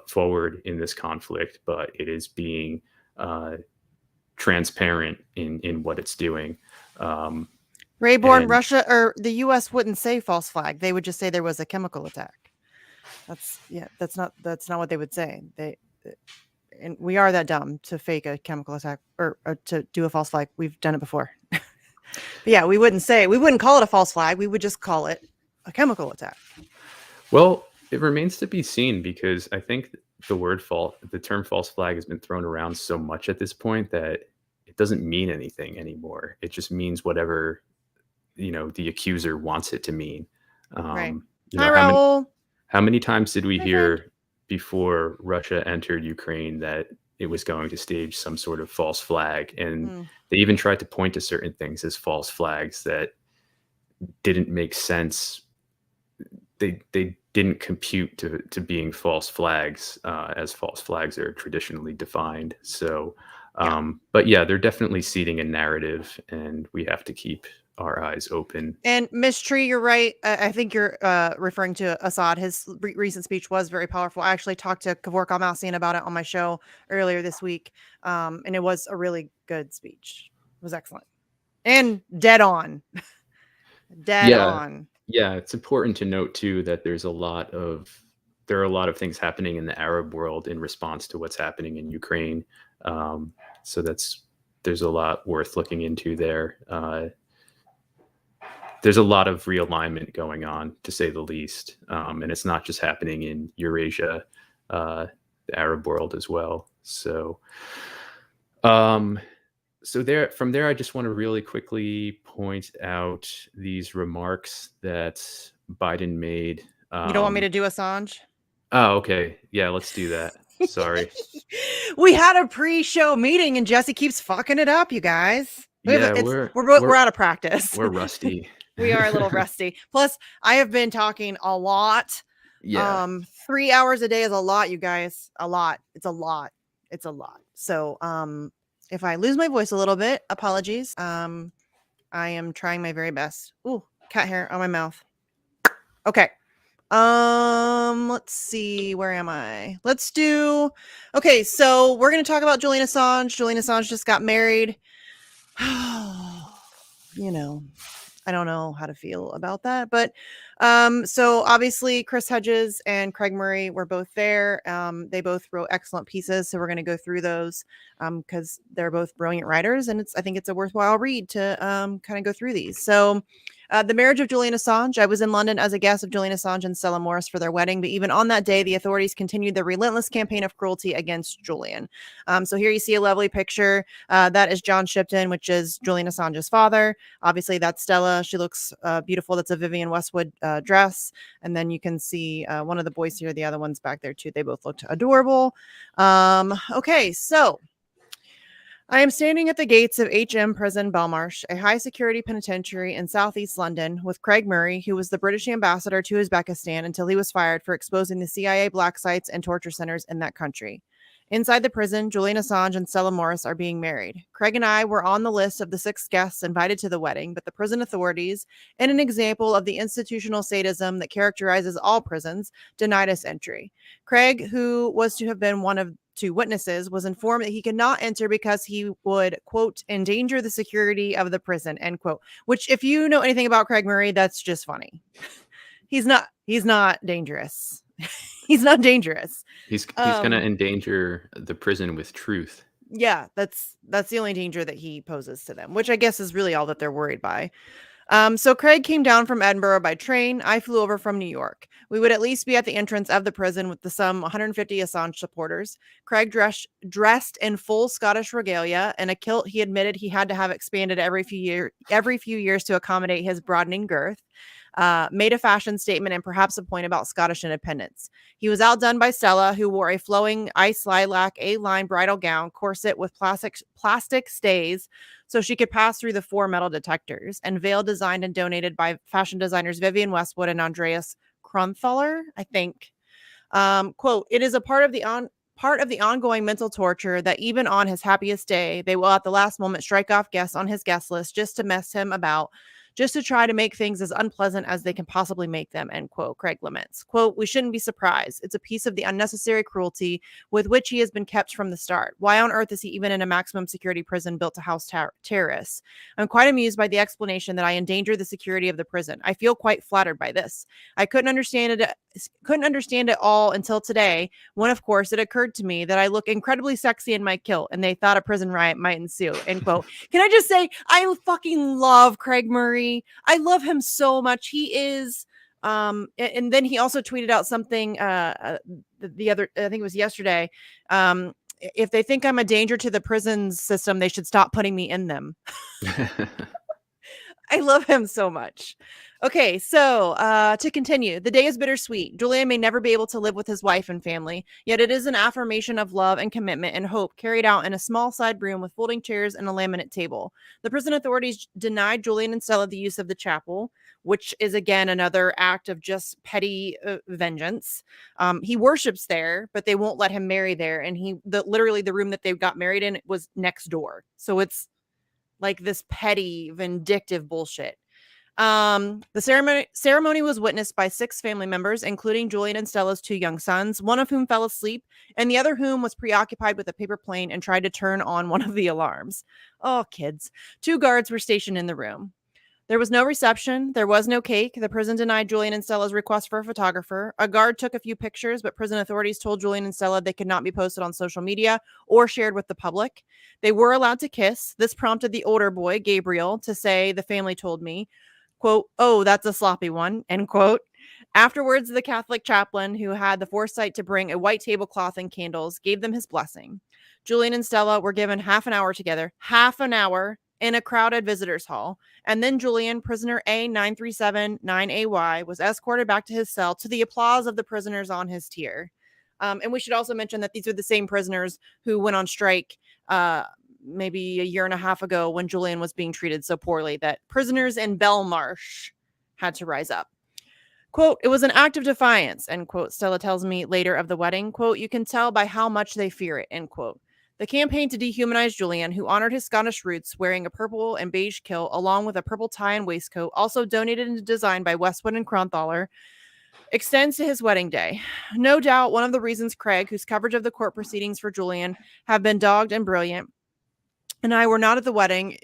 forward in this conflict, but it is being transparent in what it's doing. Rayborn, Russia or the U.S. wouldn't say false flag. They would just say there was a chemical attack. That's not what they would say. And we are that dumb to fake a chemical attack or to do a false flag. We've done it before. But yeah, we wouldn't call it a false flag. We would just call it a chemical attack. Well, it remains to be seen, because I think the term false flag has been thrown around so much at this point that it doesn't mean anything anymore. It just means whatever, the accuser wants it to mean. Right. Hi, Raul. How many times did we hear before Russia entered Ukraine that it was going to stage some sort of false flag? And they even tried to point to certain things as false flags that didn't make sense. They didn't compute to being false flags, as false flags are traditionally defined. So, but yeah, they're definitely seeding a narrative, and we have to keep our eyes open. And Miss Tree, you're right. I think you're referring to Assad. His recent speech was very powerful. I actually talked to Kevork Almassian about it on my show earlier this week, and it was a really good speech. It was excellent and dead on. On. Yeah, it's important to note too that there are a lot of things happening in the Arab world in response to what's happening in Ukraine. So there's a lot worth looking into there. There's a lot of realignment going on, to say the least. And it's not just happening in Eurasia, the Arab world as well. So, from there, I just want to really quickly point out these remarks that Biden made. You don't want me to do Assange? Oh, okay. Yeah, let's do that. Sorry. We had a pre-show meeting and Jesse keeps fucking it up, you guys. We're out of practice. We're rusty. We are a little rusty. Plus, I have been talking a lot. Yeah. 3 hours a day is a lot, you guys. A lot. It's a lot. So, if I lose my voice a little bit, apologies. I am trying my very best. Ooh, cat hair on my mouth. Okay. Let's see. Where am I? Okay, so we're going to talk about Julian Assange. Julian Assange just got married. I don't know how to feel about that, but so obviously Chris Hedges and Craig Murray were both there. They both wrote excellent pieces, so we're going to go through those because they're both brilliant writers, and I think it's a worthwhile read to kind of go through these. So The marriage of Julian Assange. I was in London as a guest of Julian Assange and Stella Morris for their wedding, but even on that day, the authorities continued their relentless campaign of cruelty against Julian. So here you see a lovely picture. That is John Shipton, which is Julian Assange's father. Obviously, that's Stella. She looks beautiful. That's a Vivienne Westwood dress. And then you can see one of the boys here. The other one's back there too. They both looked adorable. Okay, so I am standing at the gates of HM Prison Belmarsh, a high-security penitentiary in southeast London, with Craig Murray, who was the British ambassador to Uzbekistan until he was fired for exposing the CIA black sites and torture centers in that country. Inside the prison, Julian Assange and Stella Morris are being married. Craig and I were on the list of the 6 guests invited to the wedding, but the prison authorities, in an example of the institutional sadism that characterizes all prisons, denied us entry. Craig, who was to have been one of 2 witnesses, was informed that he could not enter because he would, quote, endanger the security of the prison, end quote. Which, if you know anything about Craig Murray, that's just funny. He's not dangerous. He's not dangerous. He's going to endanger the prison with truth. Yeah, that's the only danger that he poses to them, which I guess is really all that they're worried by. So Craig came down from Edinburgh by train. I flew over from New York. We would at least be at the entrance of the prison with some 150 Assange supporters. Craig dressed in full Scottish regalia and a kilt he admitted he had to have expanded every few years to accommodate his broadening girth. Made a fashion statement and perhaps a point about Scottish independence. He was outdone by Stella, who wore a flowing ice lilac A-line bridal gown corset with plastic stays so she could pass through the 4 metal detectors, and veil designed and donated by fashion designers Vivienne Westwood and Andreas Kronthaler, I think. Quote, it is a part of the ongoing mental torture that even on his happiest day, they will at the last moment strike off guests on his guest list just to mess him about, just to try to make things as unpleasant as they can possibly make them, end quote. Craig laments. Quote, we shouldn't be surprised. It's a piece of the unnecessary cruelty with which he has been kept from the start. Why on earth is he even in a maximum security prison built to house terrorists? I'm quite amused by the explanation that I endanger the security of the prison. I feel quite flattered by this. I couldn't understand it all until today, when of course it occurred to me that I look incredibly sexy in my kilt and they thought a prison riot might ensue, end quote. Can I just say, I fucking love Craig Murray. I love him so much. He is and then he also tweeted out something the other, I think it was yesterday. If they think I'm a danger to the prison system, they should stop putting me in them. I love him so much. Okay, so to continue, the day is bittersweet. Julian may never be able to live with his wife and family, yet it is an affirmation of love and commitment and hope carried out in a small side room with folding chairs and a laminate table. The prison authorities denied Julian and Stella the use of the chapel, which is again another act of just petty vengeance. He worships there, but they won't let him marry there, and literally the room that they got married in was next door. So it's like this petty, vindictive bullshit. The ceremony was witnessed by 6 family members, including Julian and Stella's 2 young sons, one of whom fell asleep, and the other whom was preoccupied with a paper plane and tried to turn on one of the alarms. Oh, kids. 2 guards were stationed in the room. There was no reception. There was no cake. The prison denied Julian and Stella's request for a photographer. A guard took a few pictures, but prison authorities told Julian and Stella they could not be posted on social media or shared with the public. They were allowed to kiss. This prompted the older boy, Gabriel, to say, the family told me, quote, oh, that's a sloppy one, end quote. Afterwards, the Catholic chaplain, who had the foresight to bring a white tablecloth and candles, gave them his blessing. Julian and Stella were given half an hour together, in a crowded visitors hall. And then Julian, prisoner A9379AY, was escorted back to his cell to the applause of the prisoners on his tier. And we should also mention that these are the same prisoners who went on strike maybe a year and a half ago when Julian was being treated so poorly that prisoners in Belmarsh had to rise up. Quote, it was an act of defiance, end quote. Stella tells me later of the wedding, quote, you can tell by how much they fear it, end quote. The campaign to dehumanize Julian, who honored his Scottish roots wearing a purple and beige kilt along with a purple tie and waistcoat, also donated and designed by Westwood and Kronthaler, extends to his wedding day. No doubt one of the reasons Craig, whose coverage of the court proceedings for Julian have been dogged and brilliant, and I were not at the wedding,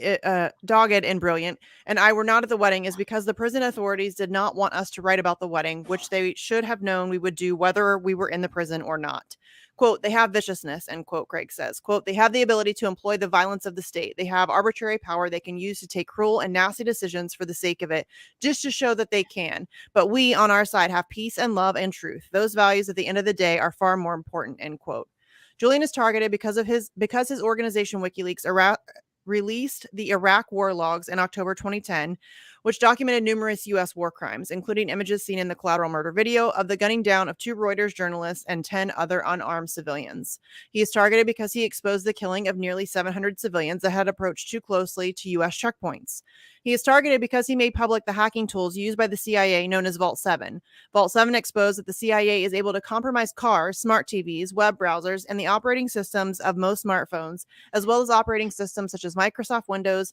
dogged and brilliant, and I were not at the wedding is because the prison authorities did not want us to write about the wedding, which they should have known we would do whether we were in the prison or not. Quote, they have viciousness, end quote, Craig says. Quote, they have the ability to employ the violence of the state. They have arbitrary power they can use to take cruel and nasty decisions for the sake of it, just to show that they can. But we, on our side, have peace and love and truth. Those values at the end of the day are far more important, end quote. Julian is targeted because his organization WikiLeaks released the Iraq war logs in October 2010, which documented numerous U.S. war crimes, including images seen in the collateral murder video of the gunning down of 2 Reuters journalists and 10 other unarmed civilians. He is targeted because he exposed the killing of nearly 700 civilians that had approached too closely to U.S. checkpoints. He is targeted because he made public the hacking tools used by the CIA known as Vault 7. Vault 7 exposed that the CIA is able to compromise cars, smart TVs, web browsers, and the operating systems of most smartphones, as well as operating systems such as Microsoft Windows,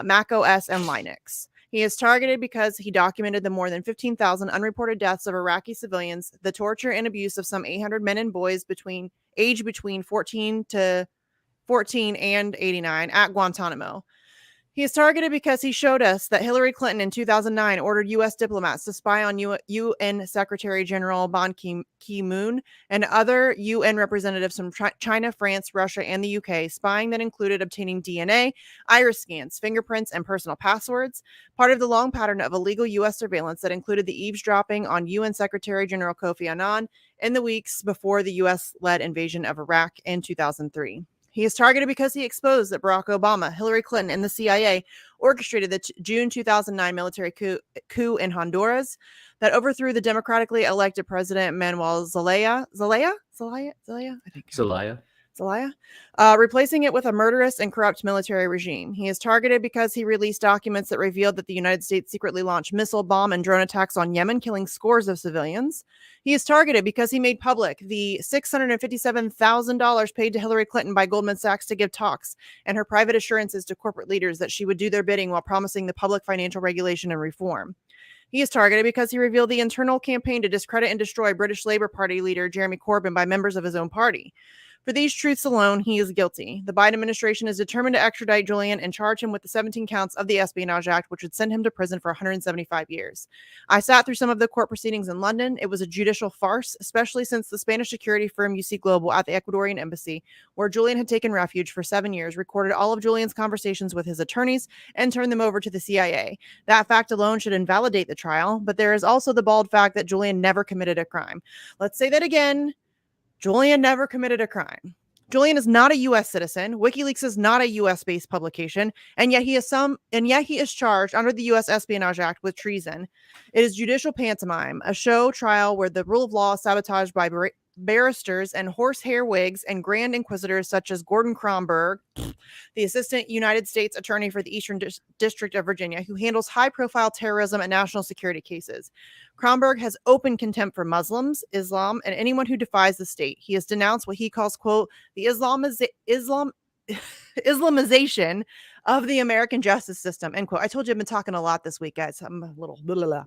Mac OS, and Linux. He is targeted because he documented the more than 15,000 unreported deaths of Iraqi civilians, the torture and abuse of some 800 men and boys between 14 and 89 at Guantanamo. He is targeted because he showed us that Hillary Clinton in 2009 ordered U.S. diplomats to spy on UN Secretary General Ban Ki-moon and other UN representatives from China, France, Russia, and the UK, spying that included obtaining DNA, iris scans, fingerprints, and personal passwords, part of the long pattern of illegal U.S. surveillance that included the eavesdropping on UN Secretary General Kofi Annan in the weeks before the U.S.-led invasion of Iraq in 2003. He is targeted because he exposed that Barack Obama, Hillary Clinton, and the CIA orchestrated the June 2009 military coup in Honduras that overthrew the democratically elected president Manuel Zelaya, I think. Zelaya, replacing it with a murderous and corrupt military regime. He is targeted because he released documents that revealed that the United States secretly launched missile, bomb, and drone attacks on Yemen, killing scores of civilians. He is targeted because he made public the $657,000 paid to Hillary Clinton by Goldman Sachs to give talks and her private assurances to corporate leaders that she would do their bidding while promising the public financial regulation and reform. He is targeted because he revealed the internal campaign to discredit and destroy British Labour Party leader Jeremy Corbyn by members of his own party. For these truths alone, he is guilty. The Biden administration is determined to extradite Julian and charge him with the 17 counts of the Espionage Act, which would send him to prison for 175 years. I sat through some of the court proceedings in London. It was a judicial farce, especially since the Spanish security firm UC Global at the Ecuadorian embassy, where Julian had taken refuge for 7 years, recorded all of Julian's conversations with his attorneys and turned them over to the CIA. That fact alone should invalidate the trial, but there is also the bald fact that Julian never committed a crime. Let's say that again. Julian never committed a crime. Julian is not a U.S. citizen. WikiLeaks is not a U.S.-based publication, and yet he is charged under the U.S. Espionage Act with treason. It is judicial pantomime, a show trial where the rule of law is sabotaged by barristers and horsehair wigs and grand inquisitors such as Gordon Kromberg, the assistant United States attorney for the Eastern District of Virginia, who handles high-profile terrorism and national security cases. Kromberg has open contempt for Muslims, Islam, and anyone who defies the state. He has denounced what he calls, quote, the Islamization of the American justice system, end quote. I told you I've been talking a lot this week, guys. I'm a little blah, blah, blah.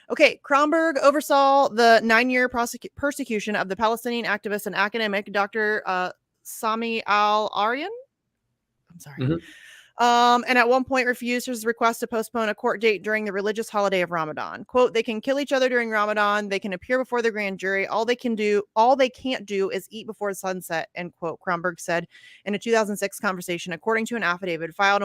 Okay, Kromberg oversaw the 9-year persecution of the Palestinian activist and academic Dr. Sami al-Aryan. I'm sorry. Mm-hmm. And at one point refused his request to postpone a court date during the religious holiday of Ramadan. Quote, they can kill each other during Ramadan. They can appear before the grand jury. All they can't do is eat before sunset, end quote, Kromberg said in a 2006 conversation, according to an affidavit filed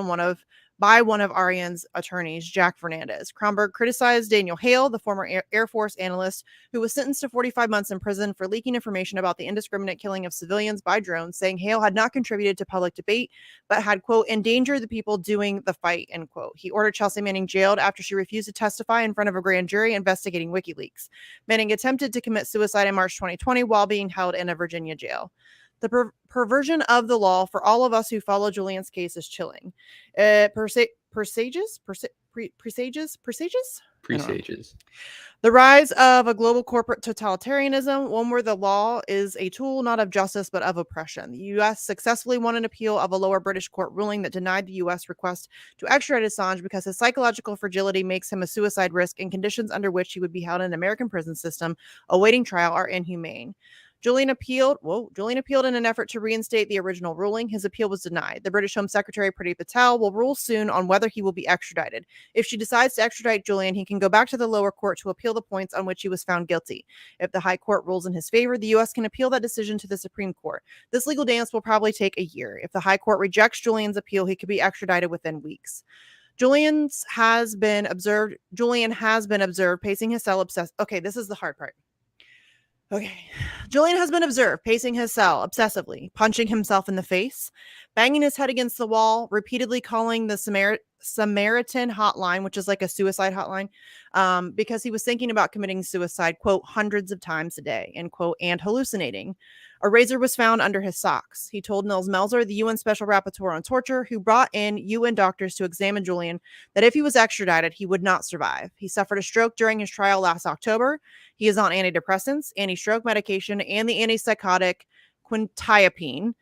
by one of Aryan's attorneys, Jack Fernandez. Kromberg criticized Daniel Hale, the former Air Force analyst, who was sentenced to 45 months in prison for leaking information about the indiscriminate killing of civilians by drones, saying Hale had not contributed to public debate, but had, quote, endangered the people doing the fight, end quote. He ordered Chelsea Manning jailed after she refused to testify in front of a grand jury investigating WikiLeaks. Manning attempted to commit suicide in March 2020 while being held in a Virginia jail. The perversion of the law for all of us who follow Julian's case is chilling. Presages. The rise of a global corporate totalitarianism, one where the law is a tool not of justice but of oppression. The U.S. successfully won an appeal of a lower British court ruling that denied the U.S. request to extradite Assange because his psychological fragility makes him a suicide risk, and conditions under which he would be held in an American prison system awaiting trial are inhumane. Julian appealed in an effort to reinstate the original ruling. His appeal was denied. The British Home Secretary Priti Patel will rule soon on whether he will be extradited. If she decides to extradite Julian, he can go back to the lower court to appeal the points on which he was found guilty. If the High Court rules in his favor, the U.S. can appeal that decision to the Supreme Court. This legal dance will probably take a year. If the High Court rejects Julian's appeal, he could be extradited within weeks. Julian has been observed pacing his cell Okay, this is the hard part. Okay. Julian has been observed pacing his cell obsessively, punching himself in the face, banging his head against the wall, repeatedly calling the Samaritan hotline, which is like a suicide hotline, because he was thinking about committing suicide, quote, hundreds of times a day, end quote, and hallucinating. A razor was found under his socks. He told Nils Melzer, the UN Special Rapporteur on Torture, who brought in UN doctors to examine Julian, that if he was extradited, he would not survive. He suffered a stroke during his trial last October. He is on antidepressants, anti-stroke medication, and the antipsychotic quintiapine.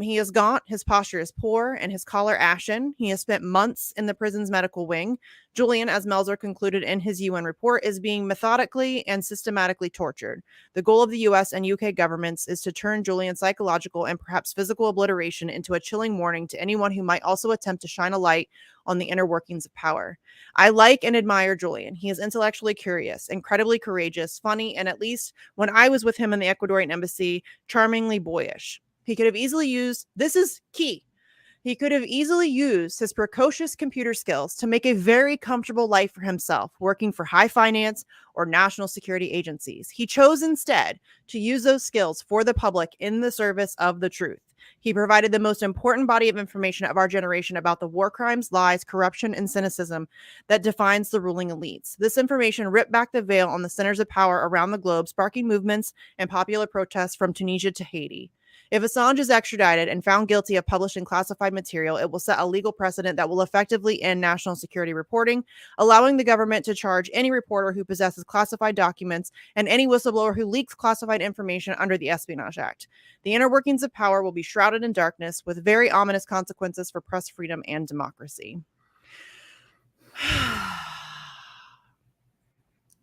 He is gaunt, his posture is poor, and his collar ashen. He has spent months in the prison's medical wing. Julian, as Melzer concluded in his UN report, is being methodically and systematically tortured. The goal of the US and UK governments is to turn Julian's psychological and perhaps physical obliteration into a chilling warning to anyone who might also attempt to shine a light on the inner workings of power. I like and admire Julian. He is intellectually curious, incredibly courageous, funny, and at least when I was with him in the Ecuadorian embassy, charmingly boyish. He could have easily used, this is key, he could have easily used his precocious computer skills to make a very comfortable life for himself, working for high finance or national security agencies. He chose instead to use those skills for the public in the service of the truth. He provided the most important body of information of our generation about the war crimes, lies, corruption, and cynicism that defines the ruling elites. This information ripped back the veil on the centers of power around the globe, sparking movements and popular protests from Tunisia to Haiti. If Assange is extradited and found guilty of publishing classified material, it will set a legal precedent that will effectively end national security reporting, allowing the government to charge any reporter who possesses classified documents and any whistleblower who leaks classified information under the Espionage Act. The inner workings of power will be shrouded in darkness with very ominous consequences for press freedom and democracy.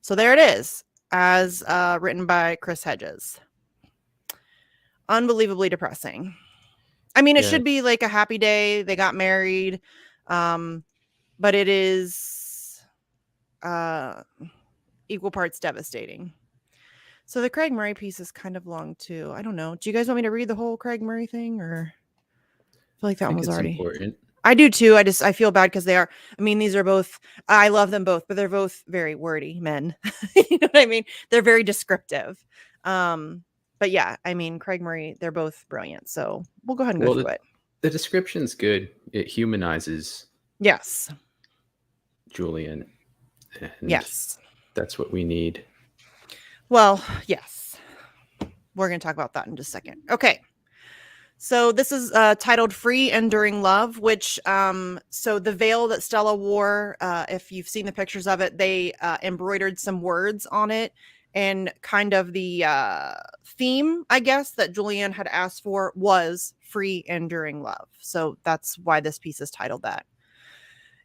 So there it is, as written by Chris Hedges. Unbelievably depressing. I mean, it should be like a happy day. They got married. But it is equal parts devastating. So the Craig Murray piece is kind of long too. I don't know. Do you guys want me to read the whole Craig Murray thing, or I feel like that one was already important. I do too. I feel bad because they are. I mean, these are both. I love them both, but they're both very wordy men. You know what I mean? They're very descriptive. But yeah, I mean, Craig Murray, they're both brilliant. So we'll go ahead and go through it. The description's good. It humanizes. Yes. Julian. Yes. That's what we need. Well, yes. We're going to talk about that in just a second. Okay. So this is titled Free Enduring Love, which, so the veil that Stella wore, if you've seen the pictures of it, they embroidered some words on it. And kind of the theme, I guess, that Julian had asked for was free, enduring love. So that's why this piece is titled that.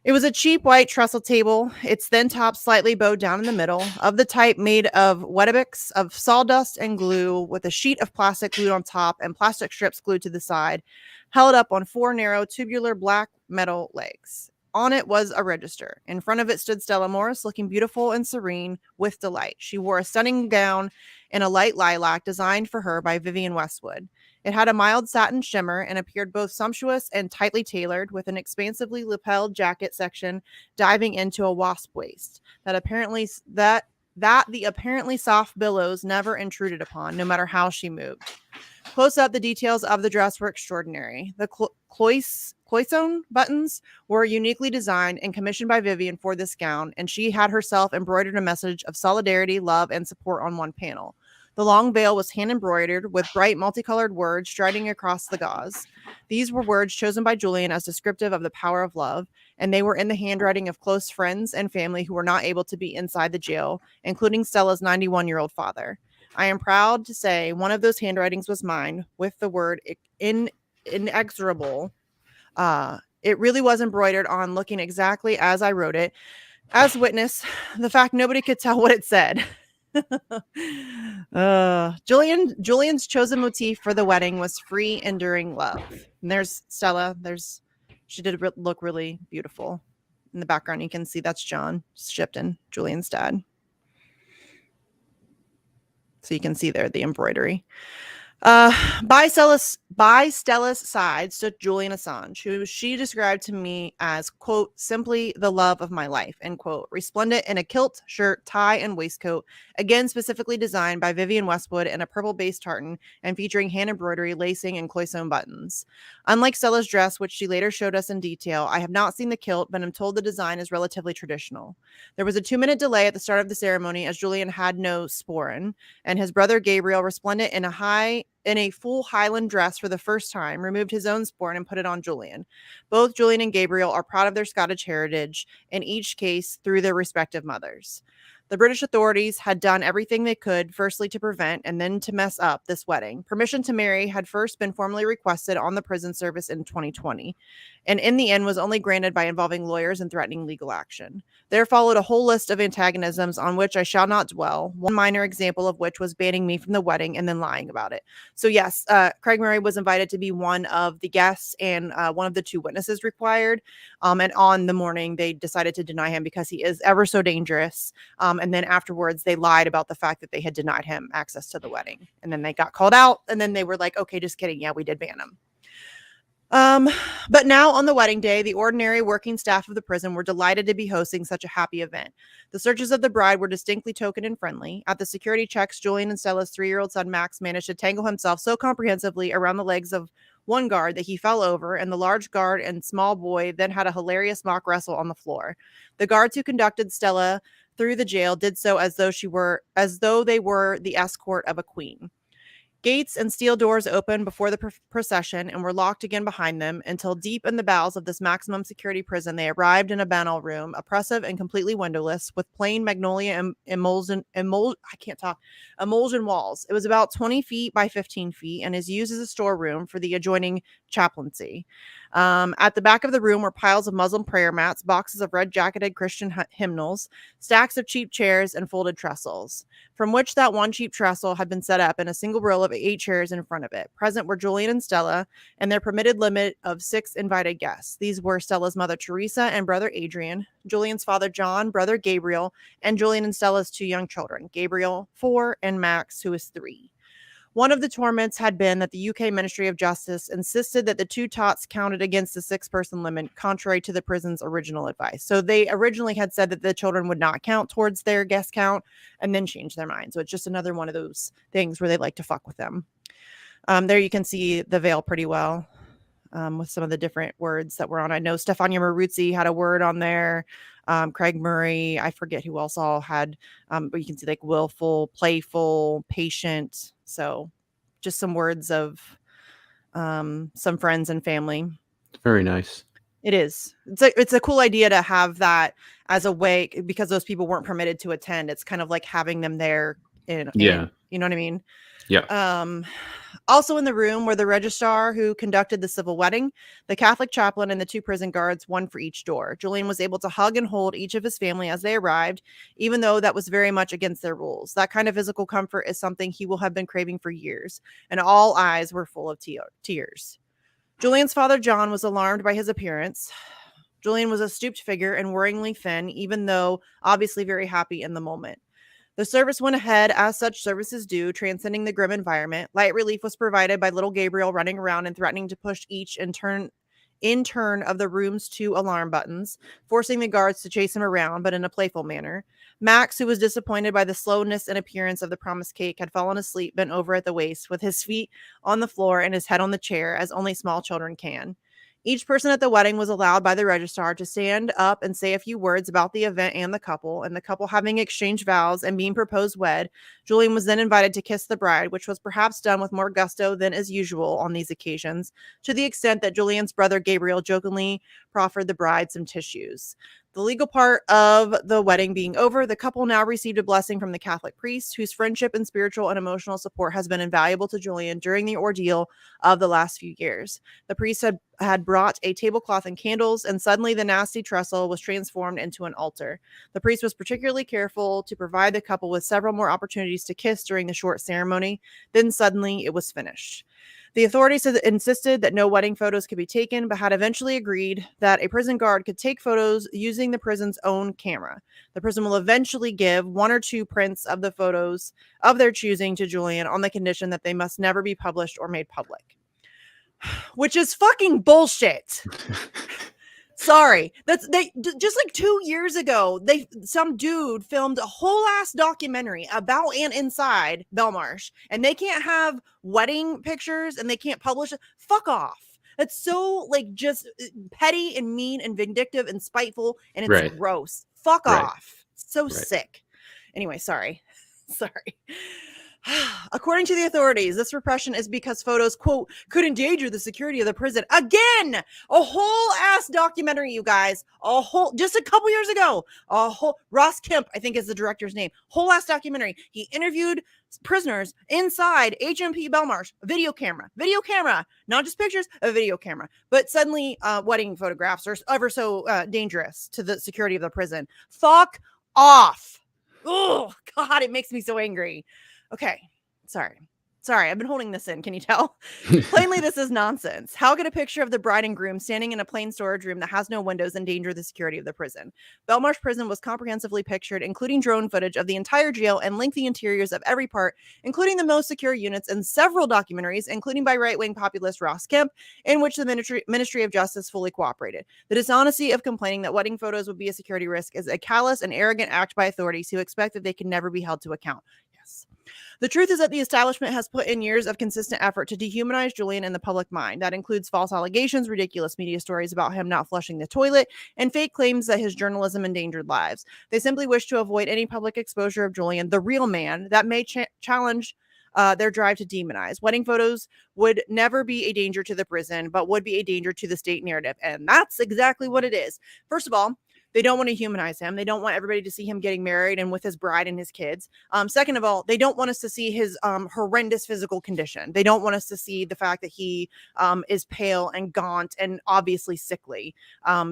It was a cheap white trestle table. Its thin top slightly bowed down in the middle, of the type made of Weetabix, of sawdust and glue, with a sheet of plastic glued on top and plastic strips glued to the side, held up on 4 narrow tubular black metal legs. On it was a register. In front of it stood Stella Morris, looking beautiful and serene with delight. She wore a stunning gown in a light lilac designed for her by Vivienne Westwood. It had a mild satin shimmer and appeared both sumptuous and tightly tailored, with an expansively lapelled jacket section diving into a wasp waist that the apparently soft billows never intruded upon, no matter how she moved. Close up, the details of the dress were extraordinary. The cloisonne buttons were uniquely designed and commissioned by Vivienne for this gown, and she had herself embroidered a message of solidarity, love, and support on one panel. The long veil was hand-embroidered with bright multicolored words striding across the gauze. These were words chosen by Julian as descriptive of the power of love, and they were in the handwriting of close friends and family who were not able to be inside the jail, including Stella's 91-year-old father. I am proud to say one of those handwritings was mine, with the word inexorable. It really was embroidered on, looking exactly as I wrote it. As witness, the fact nobody could tell what it said. Julian's chosen motif for the wedding was free, enduring love. And there's Stella. She did look really beautiful. In the background, you can see that's John Shipton, Julian's dad. So you can see there the embroidery. By Stella's side stood Julian Assange, who she described to me as, quote, simply the love of my life, end quote, resplendent in a kilt, shirt, tie, and waistcoat, again specifically designed by Vivienne Westwood in a purple-based tartan and featuring hand embroidery, lacing, and cloisonne buttons. Unlike Stella's dress, which she later showed us in detail, I have not seen the kilt, but I'm told the design is relatively traditional. There was a 2-minute delay at the start of the ceremony as Julian had no sporran, and his brother Gabriel, resplendent in a full Highland dress for the first time, removed his own sporran and put it on Julian. Both Julian and Gabriel are proud of their Scottish heritage, in each case through their respective mothers. The British authorities had done everything they could, firstly to prevent and then to mess up this wedding. Permission to marry had first been formally requested on the prison service in 2020, and in the end was only granted by involving lawyers and threatening legal action. There followed a whole list of antagonisms on which I shall not dwell, one minor example of which was banning me from the wedding and then lying about it. So yes, Craig Murray was invited to be one of the guests and one of the 2 witnesses required. And on the morning, they decided to deny him because he is ever so dangerous. And then afterwards, they lied about the fact that they had denied him access to the wedding. And then they got called out, and then they were like, okay, just kidding. Yeah, we did ban him. But now on the wedding day, the ordinary working staff of the prison were delighted to be hosting such a happy event. The searches of the bride were distinctly token and friendly. At the security checks, Julian and Stella's 3-year-old son Max managed to tangle himself so comprehensively around the legs of one guard that he fell over, and the large guard and small boy then had a hilarious mock wrestle on the floor. The guards who conducted Stella through the jail did so as though they were the escort of a queen. Gates and steel doors opened before the procession and were locked again behind them until deep in the bowels of this maximum security prison they arrived in a banal room, oppressive and completely windowless, with plain magnolia emulsion walls. It was about 20 feet by 15 feet and is used as a storeroom for the adjoining chaplaincy. At the back of the room were piles of Muslim prayer mats, boxes of red-jacketed Christian hymnals, stacks of cheap chairs, and folded trestles, from which that one cheap trestle had been set up in a single row of 8 chairs in front of it. Present were Julian and Stella and their permitted limit of 6 invited guests. These were Stella's mother Teresa and brother Adrian, Julian's father John, brother Gabriel, and Julian and Stella's 2 young children, Gabriel 4 and Max, who is 3. One of the torments had been that the UK Ministry of Justice insisted that the 2 tots counted against the 6-person limit, contrary to the prison's original advice. So they originally had said that the children would not count towards their guest count and then changed their mind. So it's just another one of those things where they like to fuck with them. There you can see the veil pretty well with some of the different words that were on. I know Stefania Maruzzi had a word on there. Craig Murray, I forget who else all had, but you can see like willful, playful, patient. So just some words of some friends and family. Very nice. It is. It's a cool idea to have that as a way, because those people weren't permitted to attend. It's kind of like having them there you know what I mean? Yeah. Also in the room were the registrar who conducted the civil wedding, the Catholic chaplain, and the 2 prison guards, one for each door. Julian was able to hug and hold each of his family as they arrived, even though that was very much against their rules. That kind of physical comfort is something he will have been craving for years, and all eyes were full of tears. Julian's father, John, was alarmed by his appearance. Julian was a stooped figure and worryingly thin, even though obviously very happy in the moment. The service went ahead as such services do, transcending the grim environment. Light relief was provided by little Gabriel running around and threatening to push each in turn of the room's 2 alarm buttons, forcing the guards to chase him around, but in a playful manner. Max, who was disappointed by the slowness and appearance of the promised cake, had fallen asleep, bent over at the waist, with his feet on the floor and his head on the chair, as only small children can. Each person at the wedding was allowed by the registrar to stand up and say a few words about the event and the couple having exchanged vows and being proposed wed. Julian was then invited to kiss the bride, which was perhaps done with more gusto than is usual on these occasions, to the extent that Julian's brother Gabriel jokingly proffered the bride some tissues. The legal part of the wedding being over, the couple now received a blessing from the Catholic priest, whose friendship and spiritual and emotional support has been invaluable to Julian during the ordeal of the last few years. The priest had brought a tablecloth and candles, and suddenly the nasty trestle was transformed into an altar. The priest was particularly careful to provide the couple with several more opportunities to kiss during the short ceremony. Then suddenly it was finished. The authorities had insisted that no wedding photos could be taken, but had eventually agreed that a prison guard could take photos using the prison's own camera. The prison will eventually give 1 or 2 prints of the photos of their choosing to Julian on the condition that they must never be published or made public. Which is fucking bullshit. Sorry, they just like 2 years ago, some dude filmed a whole ass documentary about and inside Belmarsh, and they can't have wedding pictures and they can't publish it. Fuck off. That's so like just petty and mean and vindictive and spiteful, and it's Right. gross. Fuck Right. off. So Right. sick. Anyway, sorry. According to the authorities, this repression is because photos, quote, could endanger the security of the prison. Again, a whole ass documentary, you guys. Just a couple years ago, Ross Kemp, I think is the director's name. Whole ass documentary. He interviewed prisoners inside HMP Belmarsh. Video camera, not just pictures, a video camera. But suddenly, wedding photographs are ever so dangerous to the security of the prison. Fuck off. Oh, God, it makes me so angry. Okay, sorry, I've been holding this in. Can you tell? Plainly, this is nonsense. How could a picture of the bride and groom standing in a plain storage room that has no windows endanger the security of the prison? Belmarsh Prison was comprehensively pictured, including drone footage of the entire jail and lengthy interiors of every part, including the most secure units, and several documentaries, including by right-wing populist Ross Kemp, in which the Ministry of Justice fully cooperated. The dishonesty of complaining that wedding photos would be a security risk is a callous and arrogant act by authorities who expect that they can never be held to account. Yes. The truth is that the establishment has put in years of consistent effort to dehumanize Julian in the public mind. That includes false allegations, ridiculous media stories about him not flushing the toilet, and fake claims that his journalism endangered lives. They simply wish to avoid any public exposure of Julian, the real man, that may challenge their drive to demonize. Wedding photos would never be a danger to the prison, but would be a danger to the state narrative. And that's exactly what it is. First of all, they don't want to humanize him. They don't want everybody to see him getting married and with his bride and his kids. Second of all, they don't want us to see his horrendous physical condition. They don't want us to see the fact that he is pale and gaunt and obviously sickly,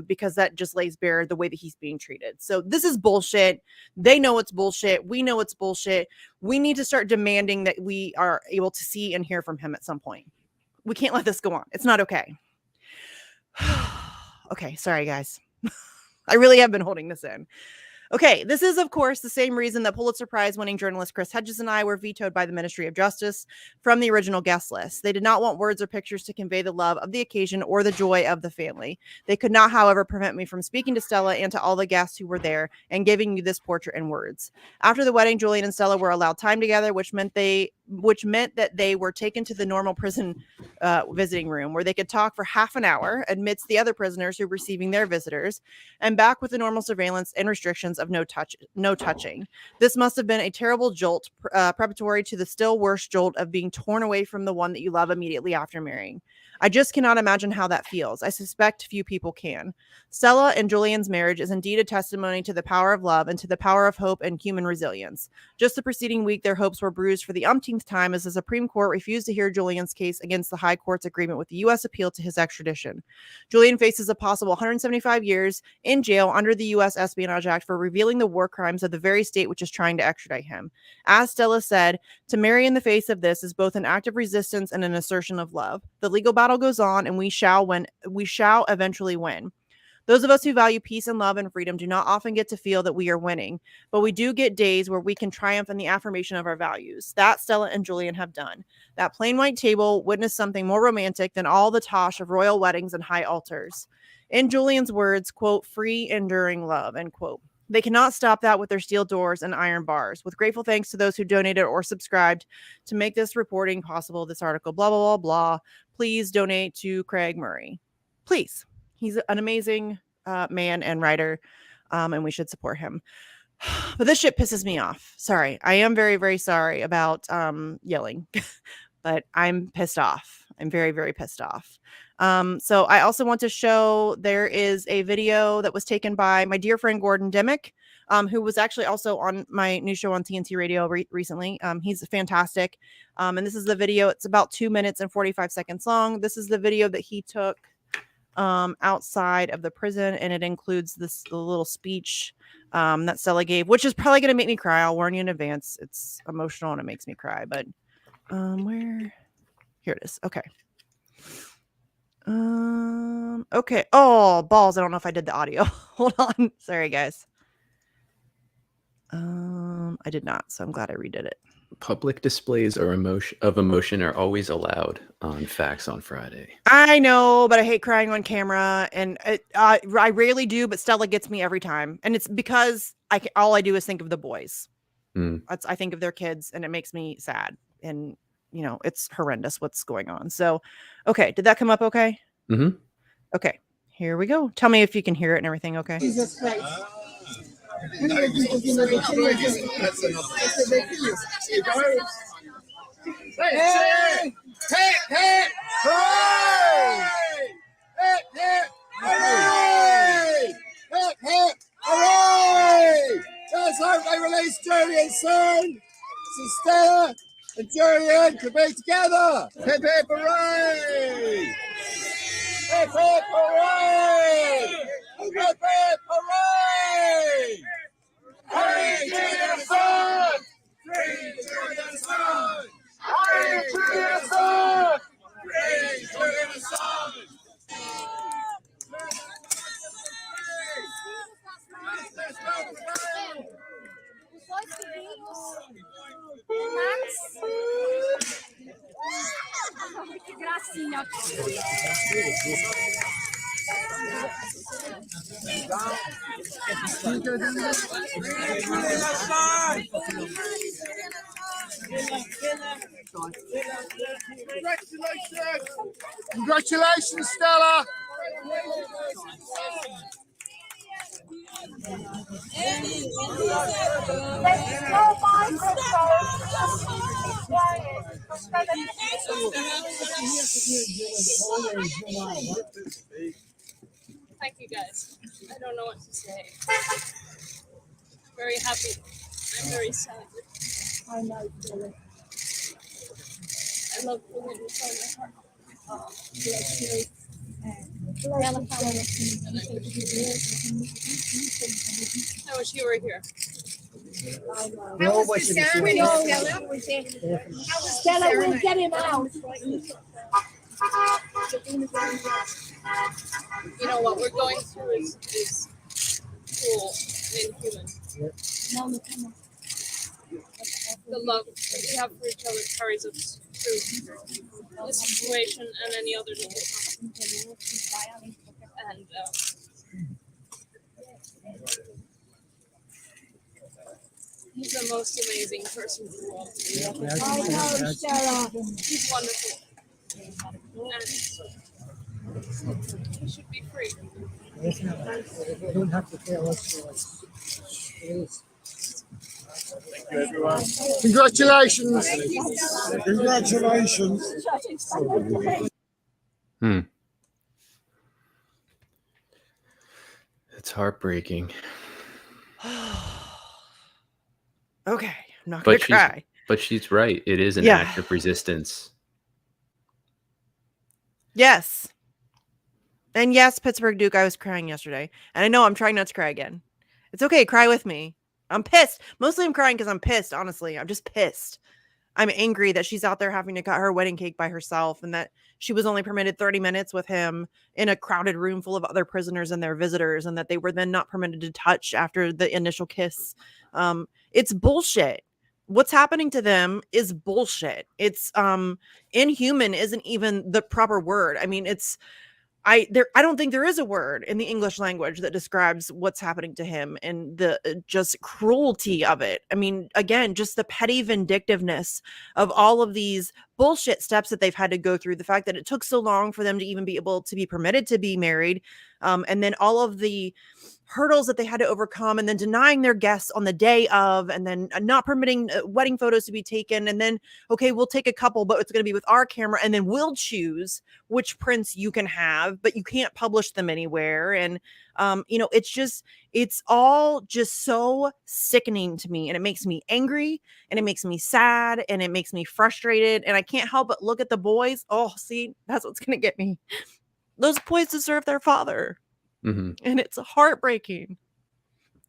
because that just lays bare the way that he's being treated. So this is bullshit. They know it's bullshit. We know it's bullshit. We need to start demanding that we are able to see and hear from him at some point. We can't let this go on. It's not okay. Okay, sorry, guys. I really have been holding this in. Okay, this is, of course, the same reason that Pulitzer Prize-winning journalist Chris Hedges and I were vetoed by the Ministry of Justice from the original guest list. They did not want words or pictures to convey the love of the occasion or the joy of the family. They could not, however, prevent me from speaking to Stella and to all the guests who were there and giving you this portrait in words. After the wedding, Julian and Stella were allowed time together, which meant that they were taken to the normal prison visiting room where they could talk for half an hour amidst the other prisoners who were receiving their visitors, and back with the normal surveillance and restrictions of no touching. This must have been a terrible jolt, preparatory to the still worse jolt of being torn away from the one that you love immediately after marrying. I just cannot imagine how that feels. I suspect few people can. Stella and Julian's marriage is indeed a testimony to the power of love and to the power of hope and human resilience. Just the preceding week, their hopes were bruised for the umpteenth time as the Supreme Court refused to hear Julian's case against the High Court's agreement with the U.S. appeal to his extradition. Julian faces a possible 175 years in jail under the U.S. Espionage Act for revealing the war crimes of the very state which is trying to extradite him. As Stella said, to marry in the face of this is both an act of resistance and an assertion of love. The legal battle goes on, and we shall win. We shall eventually win. Those of us who value peace and love and freedom do not often get to feel that we are winning, but we do get days where we can triumph in the affirmation of our values. That Stella and Julian have done. That plain white table witnessed something more romantic than all the tosh of royal weddings and high altars. In Julian's words, quote, free, enduring love, end quote. They cannot stop that with their steel doors and iron bars. With grateful thanks to those who donated or subscribed to make this reporting possible, this article, blah, blah, blah, blah. Please donate to Craig Murray. Please. He's an amazing man and writer, and we should support him. But this shit pisses me off. Sorry. I am very, very sorry about yelling, but I'm pissed off. I'm very, very pissed off. So I also want to show there is a video that was taken by my dear friend Gordon Dimick, who was actually also on my new show on TNT Radio recently. He's fantastic. And this is the video. It's about 2 minutes and 45 seconds long. This is the video that he took outside of the prison, and it includes the little speech that Stella gave, which is probably going to make me cry. I'll warn you in advance. It's emotional and it makes me cry. But where? Here it is. Okay. Okay. Oh, balls. I don't know if I did the audio. Hold on. Sorry, guys. I did not, so I'm glad I redid it. Public displays of emotion are always allowed on Facts on Friday. I know, but I hate crying on camera, and I rarely do, but Stella gets me every time, and it's because all I do is think of the boys. I think of their kids, and it makes me sad, and you know, it's horrendous what's going on. So, okay, did that come up okay? Mm-hmm. Okay, here we go. Tell me if you can hear it and everything okay. Jesus Christ. Hey, hey, hey, hooray! Hey, hey, hooray! Hey, hey, hooray! Let's hope they release Julian soon. So Stella and Julian can be together. Hip hip hooray! Hip hip hooray! Hip hip hooray! Free Julian Assange! Free Julian Assange! Free Julian Assange! Free Julian Assange! Congratulations, Stella! Thank you, guys. I don't know what to say. Very happy. I'm very sad. I know, Billy. I love Billy with all my heart. I wish you were here. How was the ceremony, Stella, we'll get him out. You know what we're going through is cruel and inhuman. The love that we have for each other carries us through this situation and any other that will come. And he's the most amazing person in the world. I know, Stella. He's wonderful. And he should be free. You don't have to tell us. Thank you, everyone. Congratulations. Congratulations. It's heartbreaking. Okay, I'm not gonna cry. But she's right. It is an act of resistance. Yes. And yes, Pittsburgh Duke, I was crying yesterday. And I know I'm trying not to cry again. It's okay, cry with me. I'm pissed. Mostly I'm crying because I'm pissed, honestly. I'm just pissed. I'm angry that she's out there having to cut her wedding cake by herself and that she was only permitted 30 minutes with him in a crowded room full of other prisoners and their visitors, and that they were then not permitted to touch after the initial kiss. It's bullshit. What's happening to them is bullshit. It's inhuman isn't even the proper word. I mean, I don't think there is a word in the English language that describes what's happening to him and the just cruelty of it. I mean, again, just the petty vindictiveness of all of these bullshit steps that they've had to go through. The fact that it took so long for them to even be able to be permitted to be married. And then all of the hurdles that they had to overcome, and then denying their guests on the day of, and then not permitting wedding photos to be taken, and then, okay, we'll take a couple, but it's going to be with our camera, and then we'll choose which prints you can have, but you can't publish them anywhere. And it's all just so sickening to me, and it makes me angry, and it makes me sad, and it makes me frustrated, and I can't help but look at the boys. Oh, see, that's what's going to get me. Those boys deserve their father. Mm-hmm. And it's heartbreaking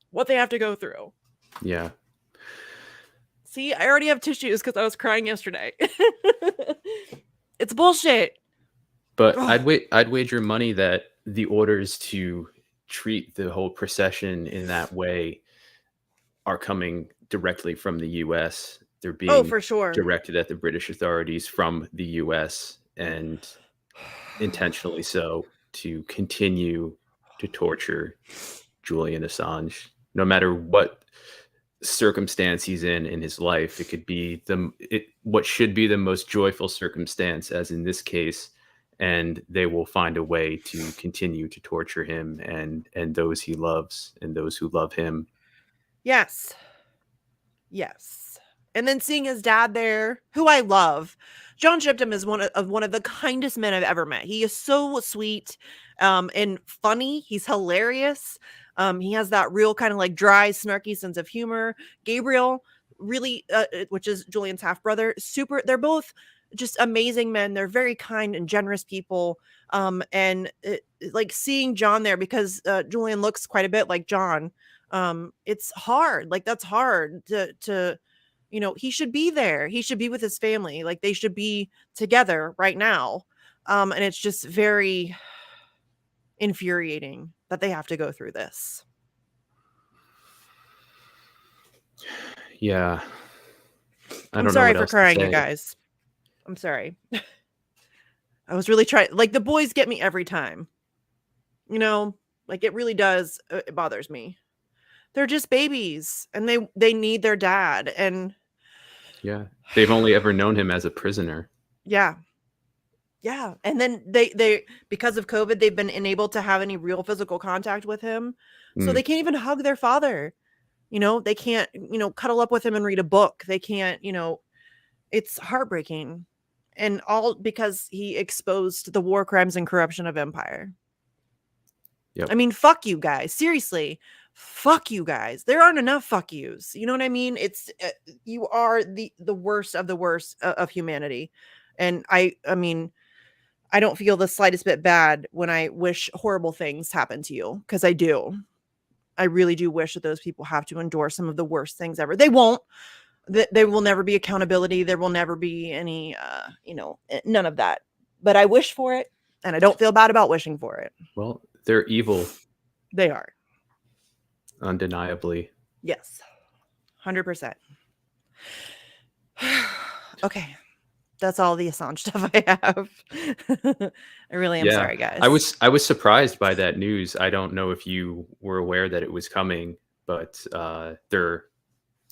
what they have to go through. Yeah. See, I already have tissues because I was crying yesterday. It's bullshit. But I'd wager money that the orders to treat the whole procession in that way are coming directly from the U.S. They're being for sure directed at the British authorities from the U.S. and intentionally so, to continue to torture Julian Assange, no matter what circumstance he's in his life. It could be what should be the most joyful circumstance, as in this case, and they will find a way to continue to torture him and those he loves and those who love him. Yes. And then seeing his dad there, who I love. John Shipton is one of the kindest men I've ever met. He is so sweet and funny. He's hilarious. He has that real kind of like dry, snarky sense of humor. Gabriel, really, which is Julian's half brother, super. They're both just amazing men. They're very kind and generous people. Like seeing John there, because Julian looks quite a bit like John. It's hard. Like, that's hard to he should be there. He should be with his family. Like, they should be together right now. And it's just very infuriating that they have to go through this. Yeah. I'm sorry for crying, you guys. I'm sorry. I was really trying. Like, the boys get me every time. Like, it really does. It bothers me. They're just babies, and they need their dad. And yeah, they've only ever known him as a prisoner. Yeah. And then they because of COVID, they've been unable to have any real physical contact with him. So they can't even hug their father. They can't, cuddle up with him and read a book. They can't, it's heartbreaking. And all because he exposed the war crimes and corruption of empire. Yep. I mean, fuck you guys. Seriously. Fuck you guys. There aren't enough fuck yous. You know what I mean? It's you are the worst of the worst of humanity. And I mean, I don't feel the slightest bit bad when I wish horrible things happen to you, because I do. I really do wish that those people have to endure some of the worst things ever. They won't. There will never be accountability. There will never be any, none of that. But I wish for it, and I don't feel bad about wishing for it. Well, they're evil. They are. Undeniably. Yes. 100%. Okay. That's all the Assange stuff I have. I really am sorry, guys. I was surprised by that news. I don't know if you were aware that it was coming, but they're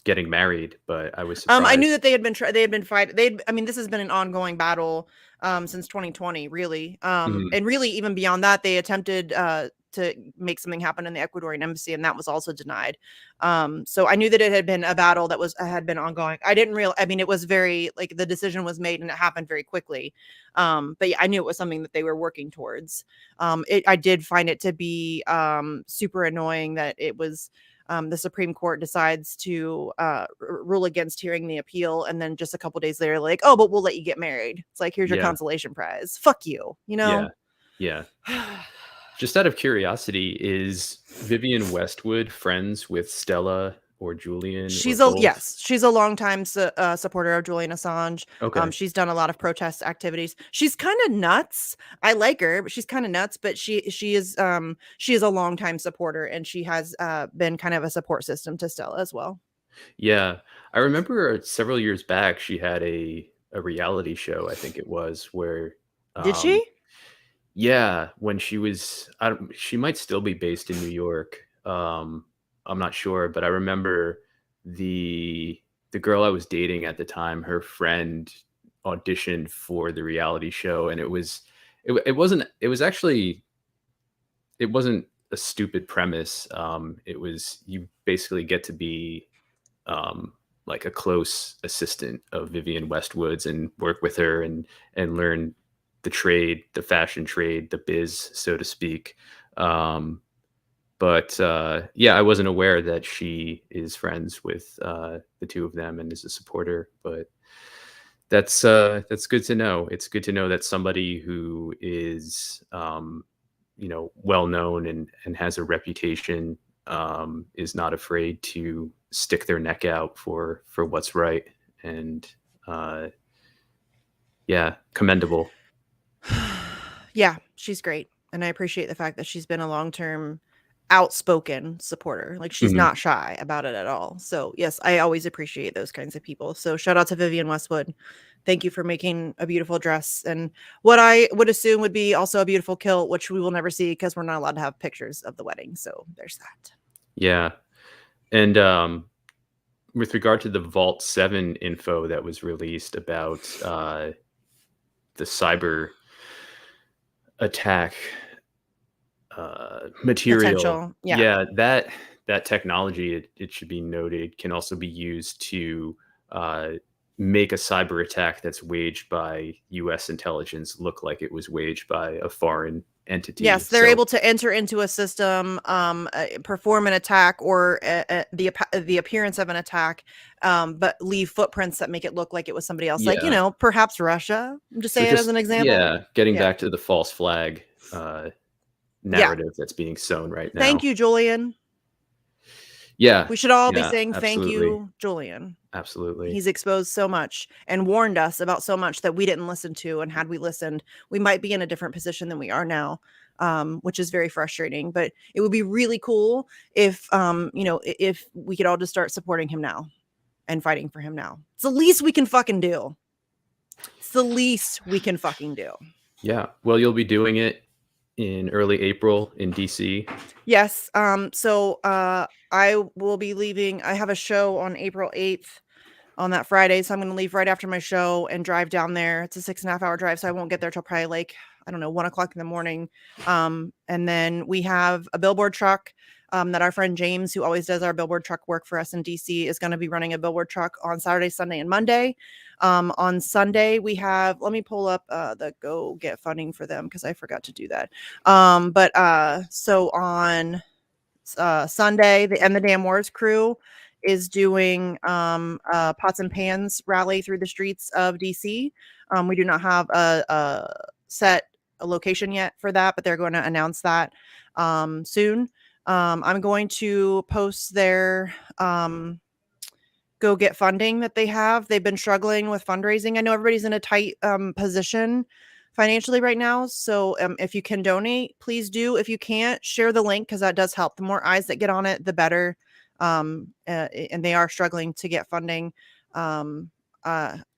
getting married. But I was surprised. I knew that they had been fighting. I mean, this has been an ongoing battle since 2020, really. And really, even beyond that, they attempted to make something happen in the Ecuadorian embassy, and that was also denied. So I knew that it had been a battle that had been ongoing. I didn't realize. I mean, it was very, like, the decision was made and it happened very quickly. But yeah, I knew it was something that they were working towards. I did find it to be super annoying that it was the Supreme Court decides to rule against hearing the appeal, and then just a couple days later, like, oh, but we'll let you get married. It's like, here's your consolation prize. Fuck you. Yeah. Just out of curiosity, is Vivienne Westwood friends with Stella or Julian? She's a longtime supporter of Julian Assange. Okay. She's done a lot of protest activities. She's kind of nuts. I like her, but she's kind of nuts. But she is a longtime supporter, and she has been kind of a support system to Stella as well. Yeah, I remember several years back she had a reality show. I think it was where. Did she? Yeah, when she was, she might still be based in New York. I'm not sure, but I remember the girl I was dating at the time, her friend auditioned for the reality show, and it wasn't a stupid premise. It was, you basically get to be like a close assistant of Vivienne Westwood's and work with her and learn the trade, the fashion trade, the biz, so to speak. But yeah, I wasn't aware that she is friends with the two of them and is a supporter. But that's good to know. It's good to know that somebody who is well known and has a reputation is not afraid to stick their neck out for what's right. And yeah, commendable. Yeah, she's great. And I appreciate the fact that she's been a long-term outspoken supporter. Like, she's Mhm. not shy about it at all. So yes, I always appreciate those kinds of people. So shout out to Vivienne Westwood. Thank you for making a beautiful dress and what I would assume would be also a beautiful kilt, which we will never see because we're not allowed to have pictures of the wedding. So there's that. Yeah. And with regard to the Vault 7 info that was released about the cyber attack material, Potential. Yeah. that technology, it should be noted, can also be used to make a cyber attack that's waged by U.S. intelligence look like it was waged by a foreign entity. Yes, they're So, able to enter into a system, perform an attack or the appearance of an attack, but leave footprints that make it look like it was somebody else. Like, yeah. perhaps Russia. I'm just So saying it as an example. yeah, getting Yeah. back to the false flag narrative that's being sown right now. Thank you, Julian. Yeah. We should all be Yeah, saying thank absolutely. you, Julian. Absolutely. He's exposed so much and warned us about so much that we didn't listen to. And had we listened, we might be in a different position than we are now, which is very frustrating. But it would be really cool if, if we could all just start supporting him now and fighting for him now. It's the least we can fucking do. It's the least we can fucking do. Yeah. Well, you'll be doing it in early April in DC. Yes. So I will be leaving. I have a show on April 8th on that Friday. So I'm going to leave right after my show and drive down there. It's a 6.5 hour drive. So I won't get there till probably like, I don't know, 1 o'clock in the morning. And then we have a billboard truck that our friend James, who always does our billboard truck work for us in DC, is going to be running a billboard truck on Saturday, Sunday, and Monday. On Sunday, we have, let me pull up the Go Get funding for them because I forgot to do that. So on Sunday, the End the Damn Wars crew is doing pots and pans rally through the streets of DC. We do not have a set location yet for that, but they're going to announce that soon. I'm going to post their Go Get funding that they have. They've been struggling with fundraising. I know everybody's in a tight position financially right now. So if you can donate, please do. If you can't, share the link because that does help. The more eyes that get on it, the better. And they are struggling to get funding.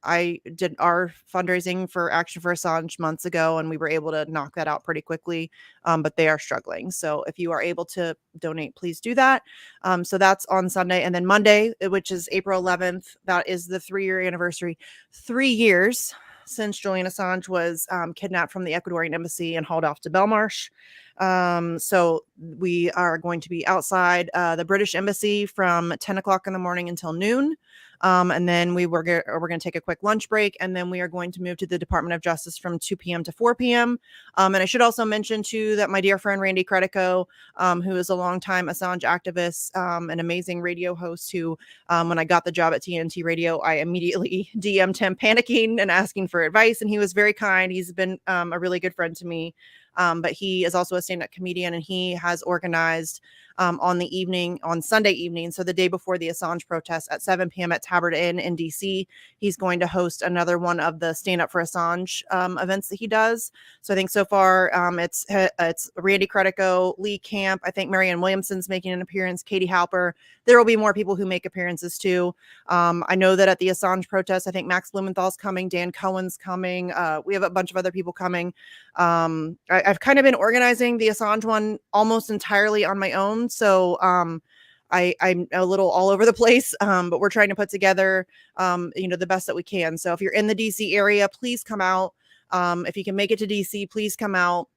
I did our fundraising for Action for Assange months ago, and we were able to knock that out pretty quickly. But they are struggling. So if you are able to donate, please do that. So that's on Sunday. And then Monday, which is April 11th, that is the 3-year anniversary. 3 years since Julian Assange was kidnapped from the Ecuadorian embassy and hauled off to Belmarsh. So we are going to be outside the British embassy from 10 o'clock in the morning until noon. And then we're going to take a quick lunch break, and then we are going to move to the Department of Justice from 2 p.m. to 4 p.m. And I should also mention too that my dear friend Randy Credico, who is a longtime Assange activist, an amazing radio host who, when I got the job at TNT Radio, I immediately DM'd him panicking and asking for advice, and he was very kind. He's been a really good friend to me. But he is also a stand-up comedian, and he has organized on Sunday evening, so the day before the Assange protest at 7 p.m. at Tabard Inn in DC. He's going to host another one of the Stand Up for Assange events that he does. So I think so far it's Randy Credico, Lee Camp. I think Marianne Williamson's making an appearance, Katie Halper. There will be more people who make appearances too. I know that at the Assange protest, I think Max Blumenthal's coming, Dan Cohen's coming. We have a bunch of other people coming. I've kind of been organizing the Assange one almost entirely on my own. So I'm a little all over the place, but we're trying to put together, the best that we can. So if you're in the DC area, please come out. If you can make it to DC, please come out.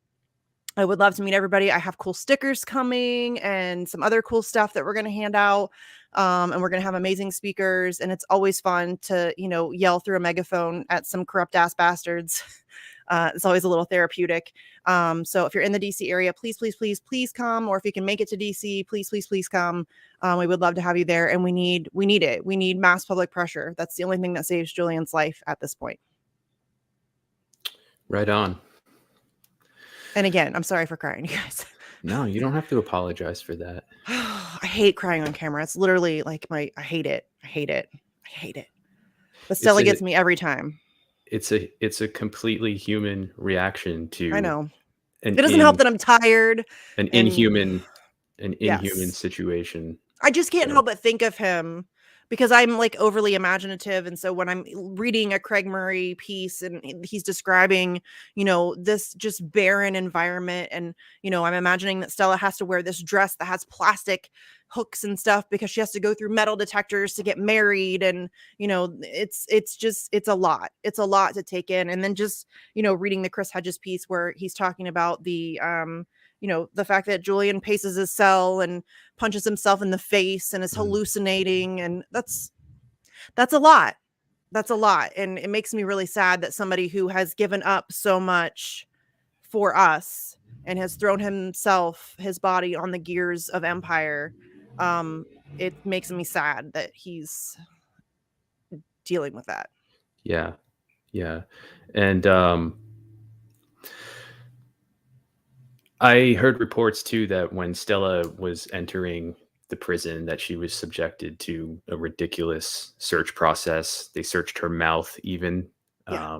I would love to meet everybody. I have cool stickers coming and some other cool stuff that we're going to hand out. And we're going to have amazing speakers. And it's always fun to, yell through a megaphone at some corrupt ass bastards. It's always a little therapeutic. So if you're in the DC area, please, please, please, please come. Or if you can make it to DC, please, please, please come. We would love to have you there. And we need it. We need mass public pressure. That's the only thing that saves Julian's life at this point. Right on. And again, I'm sorry for crying, you guys. No, you don't have to apologize for that. I hate crying on camera. It's literally like I hate it. I hate it. I hate it. But Stella gets me every time. It's a completely human reaction to. I know. It doesn't help that I'm tired. An inhuman situation. I just can't help but think of him because I'm like overly imaginative. And so when I'm reading a Craig Murray piece and he's describing, this just barren environment. And, I'm imagining that Stella has to wear this dress that has plastic hooks and stuff because she has to go through metal detectors to get married. And, it's a lot. It's a lot to take in. And then just, reading the Chris Hedges piece where he's talking about the fact that Julian paces his cell and punches himself in the face and is hallucinating. And that's a lot. That's a lot. And it makes me really sad that somebody who has given up so much for us and has thrown his body on the gears of empire. It makes me sad that he's dealing with that. Yeah. Yeah. And, I heard reports too that when Stella was entering the prison that she was subjected to a ridiculous search process. They searched her mouth even. Yeah.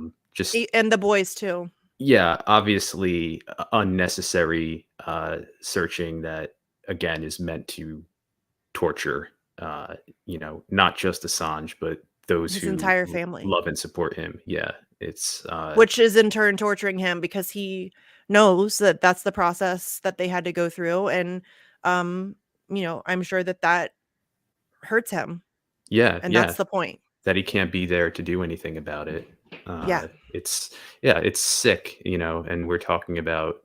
And the boys too. Yeah, obviously unnecessary searching that again is meant to torture not just Assange but those his who entire family love and support him. Yeah, it's which is in turn torturing him because he knows that that's the process that they had to go through. And, I'm sure that hurts him. Yeah. And that's the point. That he can't be there to do anything about it. Yeah. It's sick, and we're talking about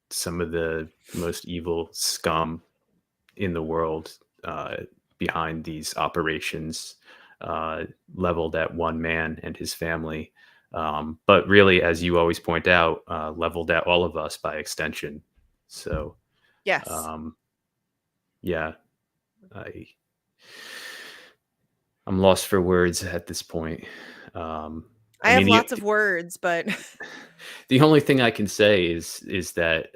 some of the most evil scum in the world behind these operations leveled at one man and his family. But really, as you always point out, leveled at all of us by extension. So, yes. I'm lost for words at this point. I have lots of words, but the only thing I can say is that,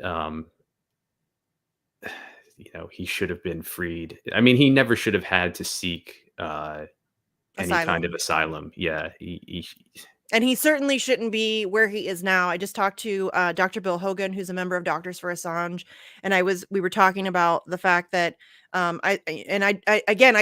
he should have been freed. I mean, he never should have had to seek any kind of asylum. Yeah. And he certainly shouldn't be where he is now. I just talked to Dr. Bill Hogan, who's a member of Doctors for Assange, and we were talking about the fact that I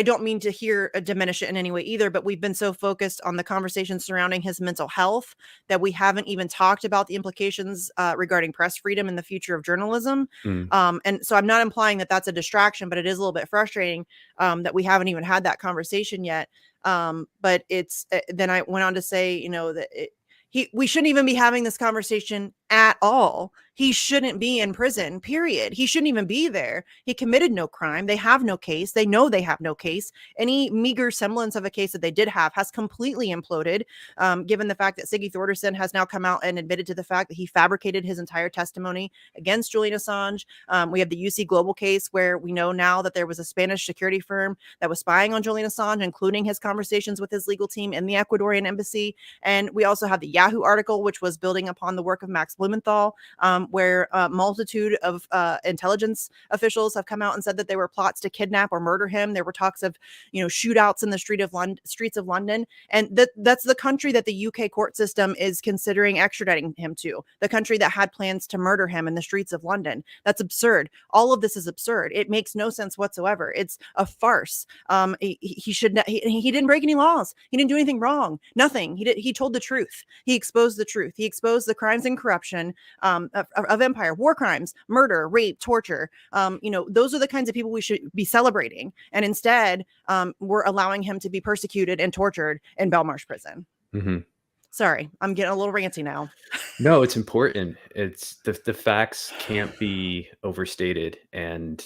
don't mean to diminish it in any way either, but we've been so focused on the conversation surrounding his mental health that we haven't even talked about the implications regarding press freedom and the future of journalism. And so I'm not implying that that's a distraction, but it is a little bit frustrating that we haven't even had that conversation yet. But it's then I went on to say, that we shouldn't even be having this conversation at all. He shouldn't be in prison, period. He shouldn't even be there. He committed no crime. They have no case. They know they have no case. Any meager semblance of a case that they did have has completely imploded, given the fact that Siggy Thordarson has now come out and admitted to the fact that he fabricated his entire testimony against Julian Assange. We have the UC Global case where we know now that there was a Spanish security firm that was spying on Julian Assange, including his conversations with his legal team in the Ecuadorian embassy. And we also have the Yahoo article, which was building upon the work of Max Blumenthal, where a multitude of intelligence officials have come out and said that there were plots to kidnap or murder him. There were talks of, shootouts in the streets of London. And that's the country that the UK court system is considering extraditing him to, the country that had plans to murder him in the streets of London. That's absurd. All of this is absurd. It makes no sense whatsoever. It's a farce. He didn't break any laws. He didn't do anything wrong. Nothing. He told the truth. He exposed the truth. He exposed the crimes and corruption of empire, war crimes, murder, rape, torture. Those are the kinds of people we should be celebrating. And instead, we're allowing him to be persecuted and tortured in Belmarsh prison. Mm-hmm. Sorry, I'm getting a little ranty now. No, it's important. It's the facts can't be overstated, and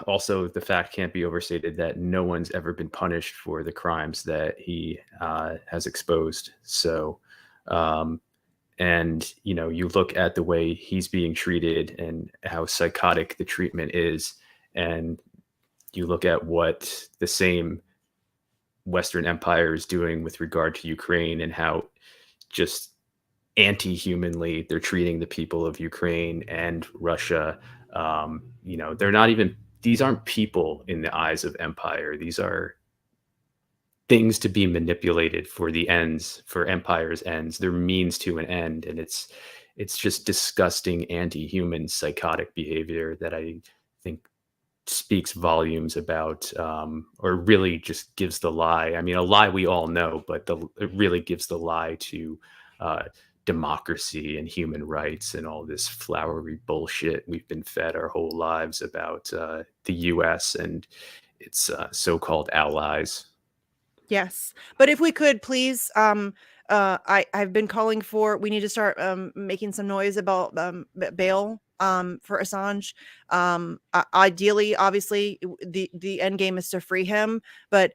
also the fact can't be overstated that no one's ever been punished for the crimes that he has exposed. So, um, and you look at the way he's being treated and how psychotic the treatment is, and you look at what the same Western Empire is doing with regard to Ukraine and how just anti-humanly they're treating the people of Ukraine and Russia. They're not even, these aren't people in the eyes of empire. These are things to be manipulated for the ends, for empire's ends. They're means to an end, and it's just disgusting anti-human psychotic behavior that I think speaks volumes about, or really just gives the lie. I mean, a lie we all know, but it really gives the lie to uh, democracy and human rights and all this flowery bullshit we've been fed our whole lives about the U.S. and its so-called allies. Yes, but if we could please, I've been calling for, we need to start making some noise about bail for Assange. Ideally, obviously, the end game is to free him, but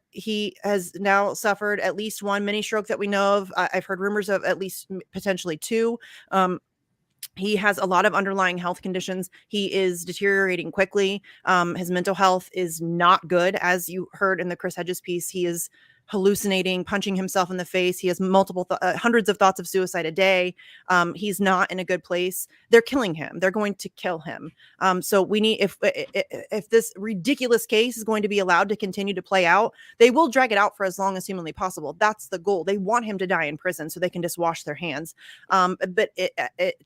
he has now suffered at least one mini stroke that we know of. I've heard rumors of at least potentially two. He has a lot of underlying health conditions. He is deteriorating quickly. His mental health is not good. As you heard in the Chris Hedges piece, he is hallucinating, punching himself in the face. He has hundreds of thoughts of suicide a day. He's not in a good place. They're killing him. They're going to kill him. So we need, if this ridiculous case is going to be allowed to continue to play out, they will drag it out for as long as humanly possible. That's the goal. They want him to die in prison so they can just wash their hands. But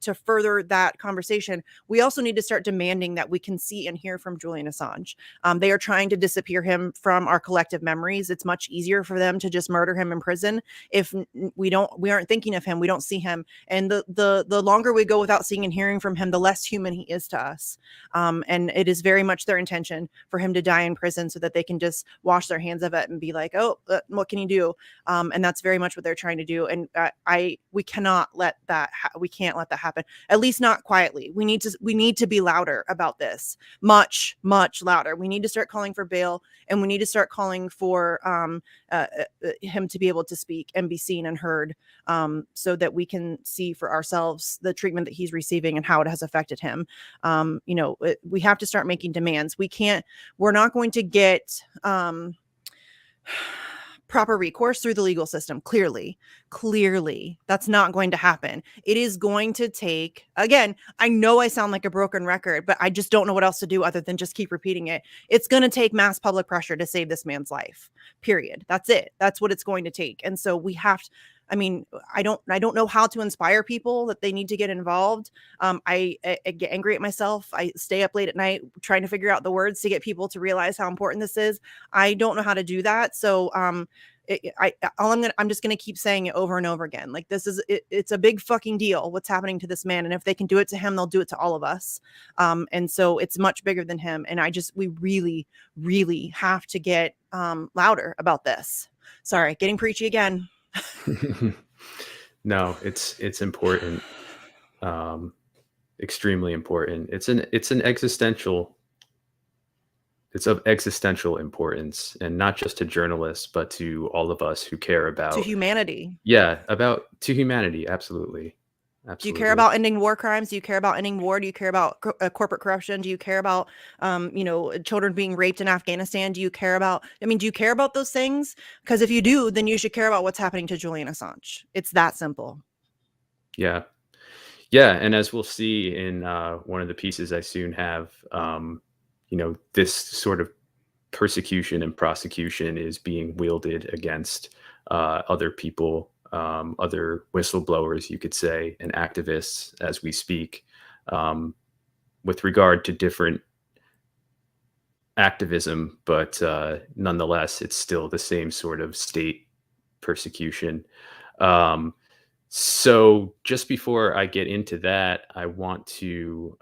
to further that conversation, we also need to start demanding that we can see and hear from Julian Assange. They are trying to disappear him from our collective memories. It's much easier for them to just murder him in prison. If we aren't thinking of him, we don't see him. And the longer we go without seeing and hearing from him, the less human he is to us. And it is very much their intention for him to die in prison so that they can just wash their hands of it and be like, oh, what can you do? And that's very much what they're trying to do. And we cannot let that we can't let that happen, at least not quietly. We need to be louder about this, much louder. We need to start calling for bail, and we need to start calling for him to be able to speak and be seen and heard, so that we can see for ourselves the treatment that he's receiving and how it has affected him. We have to start making demands. We're not going to get proper recourse through the legal system. Clearly, that's not going to happen. It is going to take, again, I know I sound like a broken record, but I just don't know what else to do other than just keep repeating it. It's going to take mass public pressure to save this man's life, period. That's it. That's what it's going to take. And so we have to, I mean, I don't know how to inspire people that they need to get involved. I get angry at myself. I stay up late at night trying to figure out the words to get people to realize how important this is. I don't know how to do that. So I'm just going to keep saying it over and over again. Like, it's a big fucking deal what's happening to this man. And if they can do it to him, they'll do it to all of us. And so it's much bigger than him. And we really, really have to get louder about this. Sorry, getting preachy again. No, it's important, extremely important. It's of existential importance, and not just to journalists, but to all of us who care about to humanity. Yeah, to humanity. Absolutely. Do you care about ending war crimes? Do you care about ending war? Do you care about corporate corruption? Do you care about, children being raped in Afghanistan? Do you care about those things? Because if you do, then you should care about what's happening to Julian Assange. It's that simple. Yeah. Yeah. And as we'll see in one of the pieces I soon have, this sort of persecution and prosecution is being wielded against other people, other whistleblowers, you could say, and activists as we speak, with regard to different activism, but nonetheless, it's still the same sort of state persecution. So just before I get into that, I want to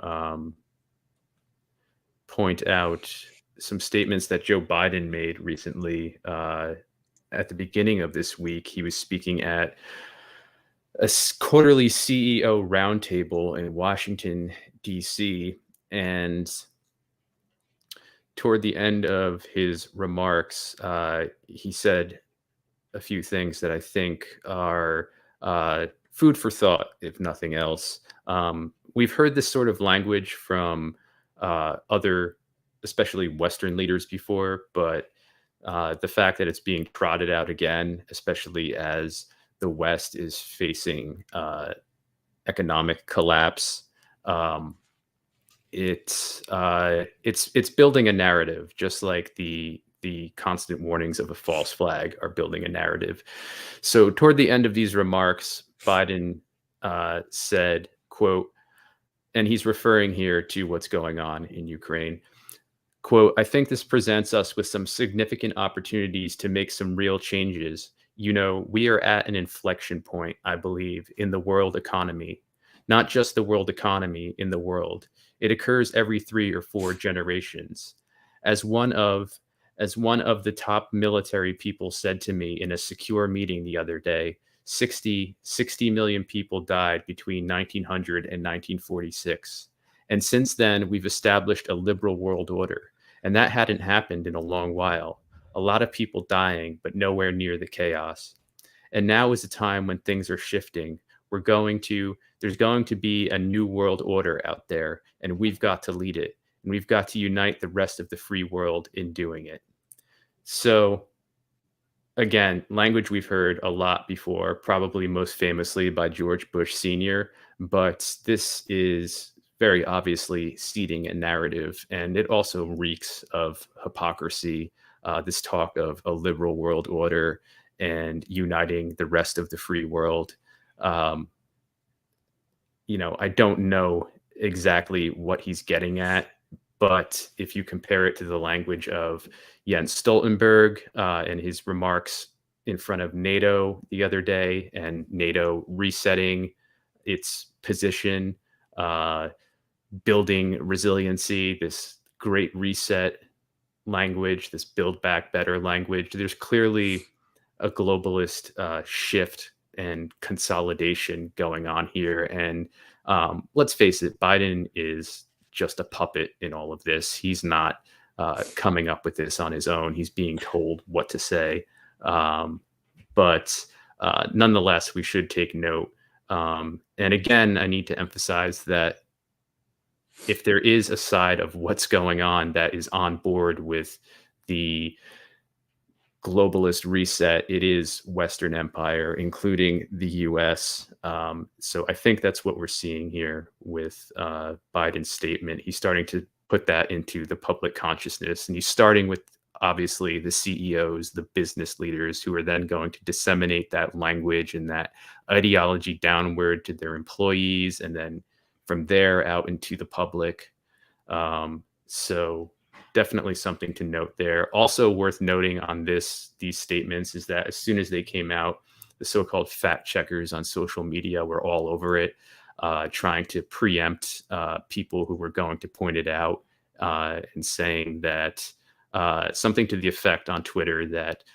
point out some statements that Joe Biden made recently. At the beginning of this week, he was speaking at quarterly CEO roundtable in Washington, D.C. And toward the end of his remarks, he said a few things that I think are food for thought, if nothing else. We've heard this sort of language from other, especially Western leaders before, but the fact that it's being trotted out again, especially as the West is facing economic collapse, um, it's building a narrative, just like the constant warnings of a false flag are building a narrative. So toward the end of these remarks, Biden said, "quote," and he's referring here to what's going on in Ukraine. Quote, "I think this presents us with some significant opportunities to make some real changes. You know, we are at an inflection point, I believe, in the world economy. Not just the world economy, in the world. It occurs every 3 or 4 generations. As one of the top military people said to me in a secure meeting the other day, 60 million people died between 1900 and 1946. And since then, we've established a liberal world order. And that hadn't happened in a long while. A lot of people dying, but nowhere near the chaos. And now is a time when things are shifting. There's going to be a new world order out there, and we've got to lead it. And we've got to unite the rest of the free world in doing it." So again, language we've heard a lot before, probably most famously by George Bush Sr., but this is very obviously seeding a narrative, and it also reeks of hypocrisy. This talk of a liberal world order and uniting the rest of the free world. Um, I don't know exactly what he's getting at, but if you compare it to the language of Jens Stoltenberg and his remarks in front of NATO the other day, and NATO resetting its position, building resiliency, this great reset language, this build back better language, there's clearly a globalist shift and consolidation going on here. And let's face it, Biden is just a puppet in all of this. He's not coming up with this on his own. He's being told what to say. But nonetheless, we should take note. And again, I need to emphasize that if there is a side of what's going on that is on board with the globalist reset, it is Western empire, including the US. So I think that's what we're seeing here with Biden's statement. He's starting to put that into the public consciousness, and he's starting with obviously the CEOs, the business leaders, who are then going to disseminate that language and that ideology downward to their employees, and then from there out into the public. So definitely something to note there. Also worth noting on these statements is that as soon as they came out, the so-called fact checkers on social media were all over it, trying to preempt people who were going to point it out, and saying that something to the effect on Twitter that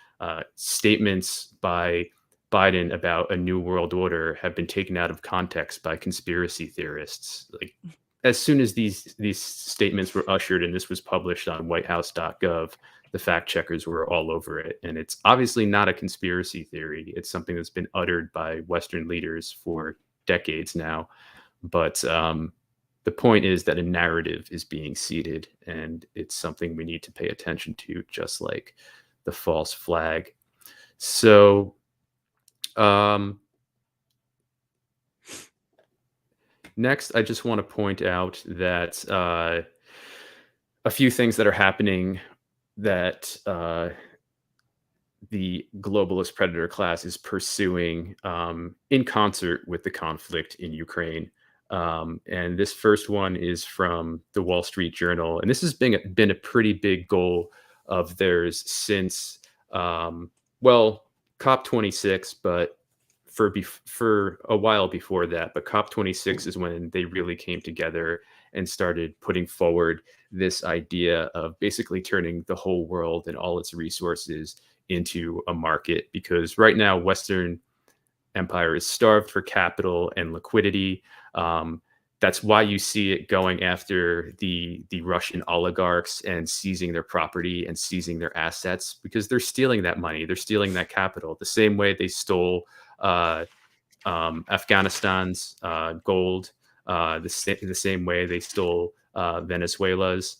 statements by Biden about a new world order have been taken out of context by conspiracy theorists. Like, as soon as these statements were ushered and this was published on whitehouse.gov, the fact checkers were all over it. And it's obviously not a conspiracy theory. It's something that's been uttered by Western leaders for decades now. But the point is that a narrative is being seeded, and it's something we need to pay attention to, just like the false flag. So next, I just want to point out that a few things that are happening that the globalist predator class is pursuing in concert with the conflict in Ukraine. And this first one is from the Wall Street Journal. And this has been a pretty big goal of theirs since, COP26, but for a while before that. But COP26 is when they really came together and started putting forward this idea of basically turning the whole world and all its resources into a market. Because right now, Western empire is starved for capital and liquidity. That's why you see it going after the Russian oligarchs and seizing their property and seizing their assets, because they're stealing that money. They're stealing that capital the same way they stole Afghanistan's gold, the same way they stole Venezuela's.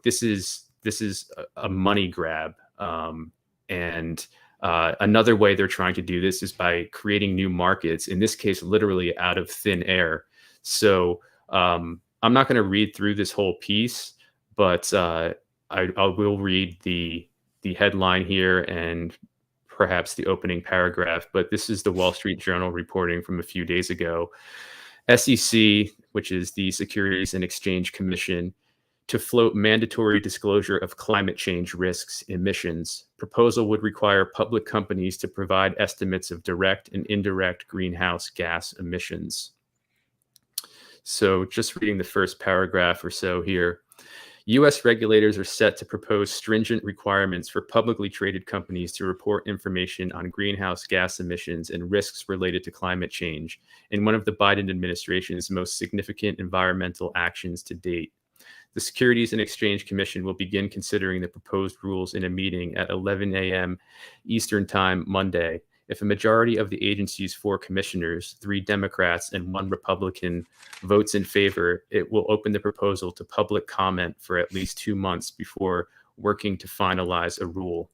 This is a money grab, and another way they're trying to do this is by creating new markets. In this case, literally out of thin air. So I'm not going to read through this whole piece, but I will read the headline here and perhaps the opening paragraph. But this is the Wall Street Journal reporting from a few days ago. SEC, which is the Securities and Exchange Commission, to float mandatory disclosure of climate change risks emissions. Proposal would require public companies to provide estimates of direct and indirect greenhouse gas emissions. So just reading the first paragraph or so here. U.S. regulators are set to propose stringent requirements for publicly traded companies to report information on greenhouse gas emissions and risks related to climate change in one of the Biden administration's most significant environmental actions to date. The Securities and Exchange Commission will begin considering the proposed rules in a meeting at 11 a.m. Eastern Time Monday. If a majority of the agency's 4 commissioners, 3 Democrats and 1 Republican, votes in favor, it will open the proposal to public comment for at least 2 months before working to finalize a rule.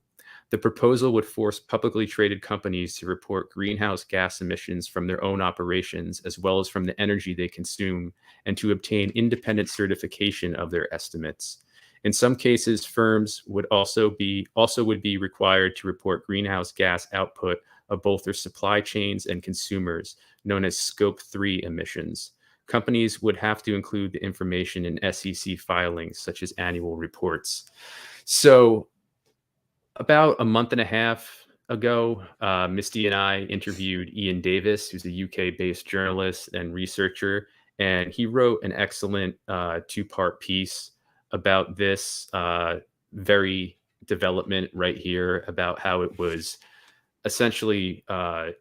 The proposal would force publicly traded companies to report greenhouse gas emissions from their own operations, as well as from the energy they consume, and to obtain independent certification of their estimates. In some cases, firms would also be required to report greenhouse gas output of both their supply chains and consumers, known as Scope 3 emissions. Companies would have to include the information in SEC filings, such as annual reports. So about a month and a half ago, Misty and I interviewed Ian Davis, who's a UK-based journalist and researcher, and he wrote an excellent 2-part piece about this very development right here, about how it was essentially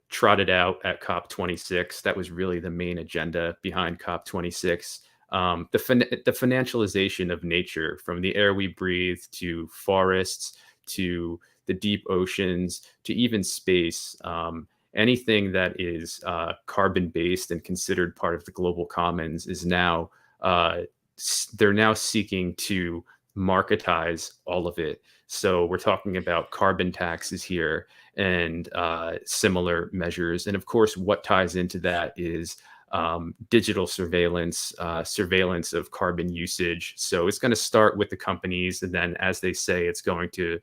trotted out at COP26. That was really the main agenda behind COP26. The financialization of nature, from the air we breathe to forests, to the deep oceans, to even space. Anything that is carbon-based and considered part of the global commons is now, they're now seeking to marketize all of it. So we're talking about carbon taxes here and similar measures. And of course, what ties into that is digital surveillance, surveillance of carbon usage. So it's going to start with the companies, and then, as they say, it's going to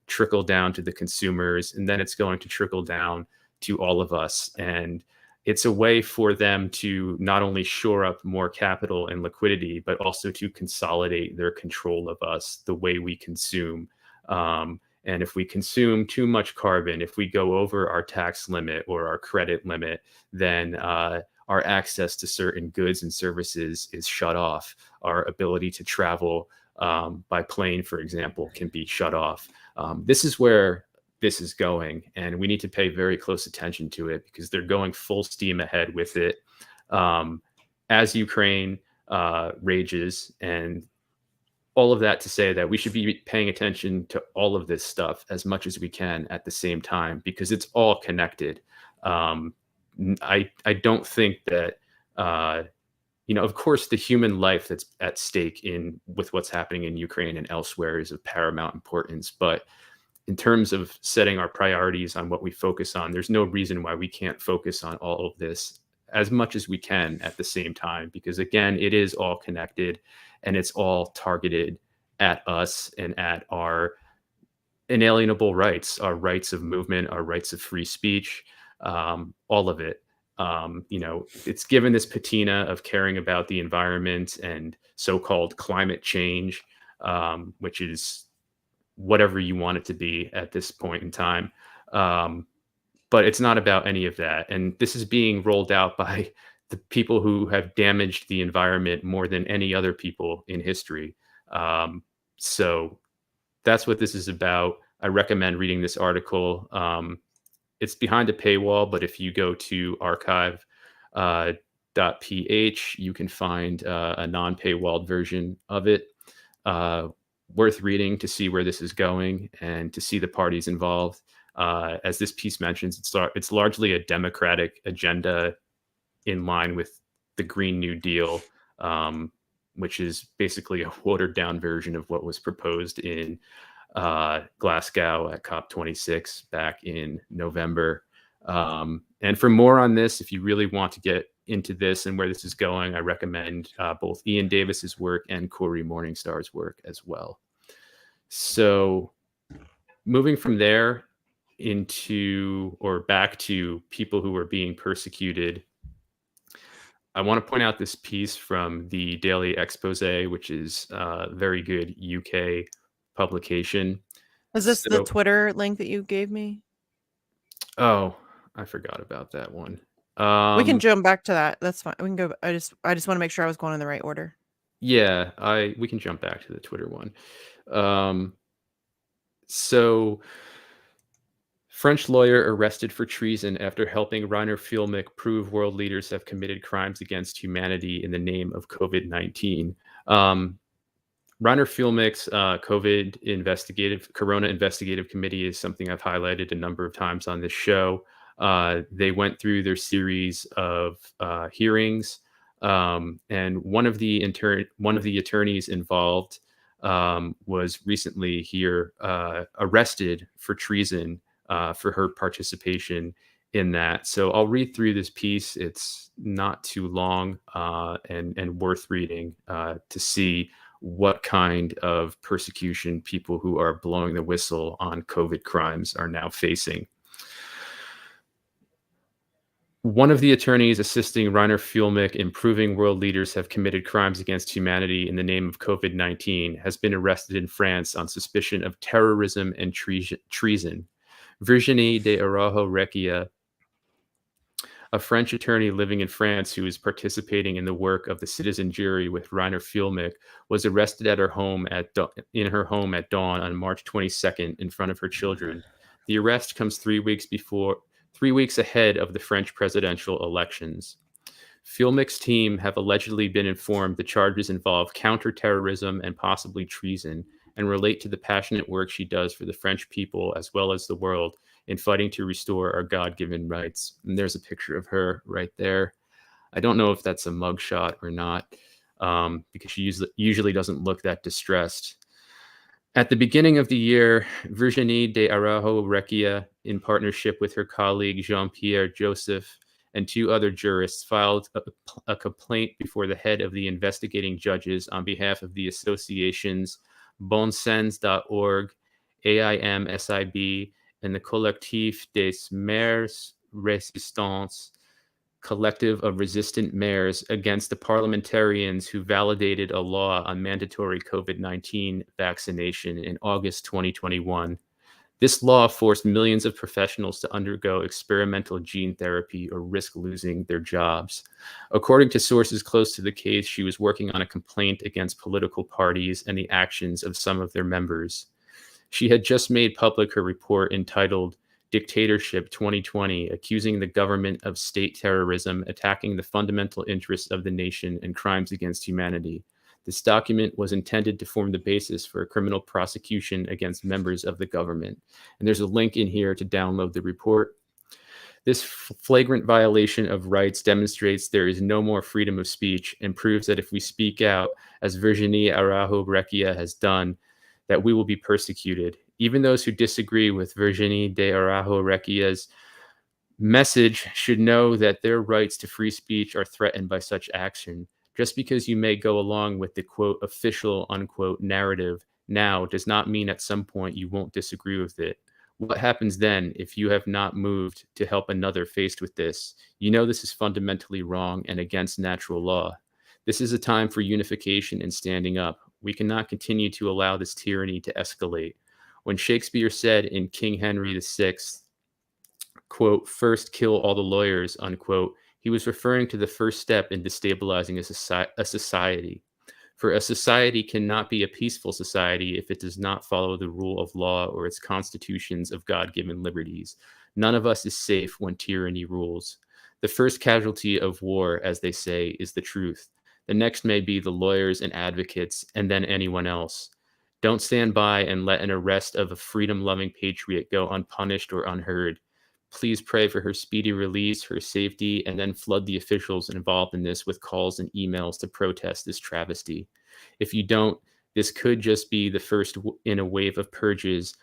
trickle down to the consumers, and then it's going to trickle down to all of us. And it's a way for them to not only shore up more capital and liquidity, but also to consolidate their control of us, the way we consume. And if we consume too much carbon, if we go over our tax limit or our credit limit, then our access to certain goods and services is shut off. Our ability to travel by plane, for example, can be shut off. This is where this is going, and we need to pay very close attention to it, because they're going full steam ahead with it as Ukraine rages. And all of that to say that we should be paying attention to all of this stuff as much as we can at the same time, because it's all connected. I don't think that, of course, the human life that's at stake with what's happening in Ukraine and elsewhere is of paramount importance. But in terms of setting our priorities on what we focus on, there's no reason why we can't focus on all of this as much as we can at the same time, because again, it is all connected and it's all targeted at us and at our inalienable rights, our rights of movement, our rights of free speech, all of it. It's given this patina of caring about the environment and so-called climate change, which is whatever you want it to be at this point in time. But it's not about any of that. And this is being rolled out by the people who have damaged the environment more than any other people in history. So that's what this is about. I recommend reading this article. it's behind a paywall, but if you go to archive.ph, you can find a non-paywalled version of it. Worth reading to see where this is going and to see the parties involved. As this piece mentions, it's largely a democratic agenda in line with the Green New Deal, which is basically a watered down version of what was proposed in Glasgow at COP26 back in November. And for more on this, if you really want to get into this and where this is going, I recommend both Ian Davis's work and Cory Morningstar's work as well. So moving from there into or back to people who are being persecuted, I want to point out this piece from the Daily Expose, which is a very good UK publication. Is this the Twitter link that you gave me? Oh, I forgot about that one. We can jump back to that. That's fine. We can go. I just want to make sure I was going in the right order. Yeah, we can jump back to the Twitter one. So French lawyer arrested for treason after helping Rainer Fuellmich prove world leaders have committed crimes against humanity in the name of COVID-19. Rainer Fuellmich's Corona Investigative Committee is something I've highlighted a number of times on this show. They went through their series of hearings, and one of the attorneys involved was recently here arrested for treason for her participation in that. So I'll read through this piece. It's not too long and worth reading to see what kind of persecution people who are blowing the whistle on COVID crimes are now facing. One of the attorneys assisting Rainer Fuellmich in proving world leaders have committed crimes against humanity in the name of COVID-19 has been arrested in France on suspicion of terrorism and treason. Virginie de Araujo Recchia, a French attorney living in France who is participating in the work of the citizen jury with Rainer Fuellmich, was arrested at her home in her home at dawn on March 22nd in front of her children. The arrest comes 3 weeks ahead of the French presidential elections. Fuellmich's team have allegedly been informed the charges involve counterterrorism and possibly treason, and relate to the passionate work she does for the French people as well as the world in fighting to restore our God-given rights. And there's a picture of her right there. I don't know if that's a mugshot or not, because she usually doesn't look that distressed. At the beginning of the year, Virginie de Araujo Recchia, in partnership with her colleague Jean-Pierre Joseph and 2 other jurists, filed a complaint before the head of the investigating judges on behalf of the associations Bonsens.org, AIM-SIB, and the Collectif des Maires Résistants, collective of resistant mayors, against the parliamentarians who validated a law on mandatory COVID-19 vaccination in August 2021. This law forced millions of professionals to undergo experimental gene therapy or risk losing their jobs. According to sources close to the case, she was working on a complaint against political parties and the actions of some of their members. She had just made public her report entitled Dictatorship 2020, accusing the government of state terrorism, attacking the fundamental interests of the nation, and crimes against humanity. This document was intended to form the basis for a criminal prosecution against members of the government. And there's a link in here to download the report. This flagrant violation of rights demonstrates there is no more freedom of speech and proves that if we speak out, as Virginie Araujo Recchia has done, that we will be persecuted. Even those who disagree with Virginie de Araujo Recchia's message should know that their rights to free speech are threatened by such action. Just because you may go along with the quote official unquote narrative now does not mean at some point you won't disagree with it. What happens then if you have not moved to help another faced with this? You know this is fundamentally wrong and against natural law. This is a time for unification and standing up. We cannot continue to allow this tyranny to escalate. When Shakespeare said in King Henry VI, quote, first kill all the lawyers, unquote, he was referring to the first step in destabilizing a society. For a society cannot be a peaceful society if it does not follow the rule of law or its constitutions of God-given liberties. None of us is safe when tyranny rules. The first casualty of war, as they say, is the truth. The next may be the lawyers and advocates, and then anyone else. Don't stand by and let an arrest of a freedom-loving patriot go unpunished or unheard. Please pray for her speedy release, her safety, and then flood the officials involved in this with calls and emails to protest this travesty. If you don't, this could just be the first in a wave of purges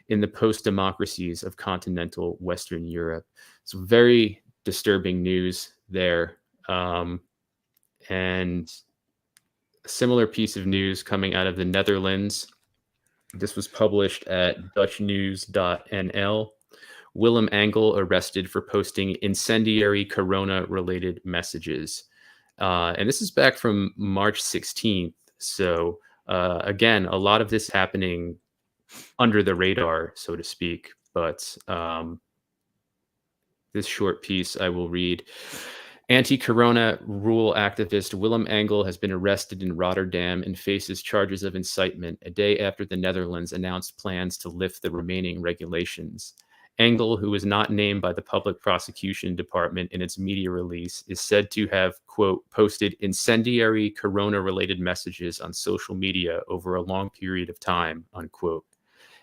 in the post-democracies of continental Western Europe. So very disturbing news there. And a similar piece of news coming out of the Netherlands. This was published at dutchnews.nl. Willem Engel arrested for posting incendiary corona-related messages. And this is back from March 16th. So again, a lot of this happening under the radar, so to speak. But this short piece I will read. Anti-corona rule activist Willem Engel has been arrested in Rotterdam and faces charges of incitement a day after the Netherlands announced plans to lift the remaining regulations. Engel, who was not named by the Public Prosecution Department in its media release, is said to have, quote, posted incendiary corona-related messages on social media over a long period of time, unquote.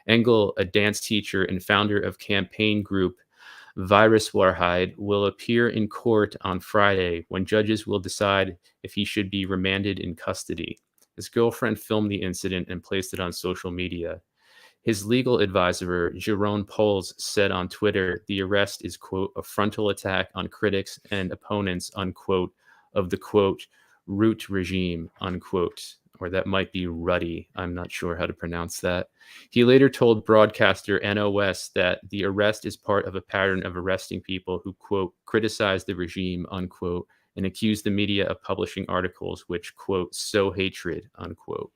Engel, a dance teacher and founder of campaign group Viruswaarheid, will appear in court on Friday when judges will decide if he should be remanded in custody. His girlfriend filmed the incident and placed it on social media. His legal advisor, Jeroen Pols, said on Twitter, the arrest is, quote, a frontal attack on critics and opponents, unquote, of the, quote, root regime, unquote, or that might be Ruddy. I'm not sure how to pronounce that. He later told broadcaster NOS that the arrest is part of a pattern of arresting people who, quote, criticize the regime, unquote, and accuse the media of publishing articles which, quote, sow hatred, unquote.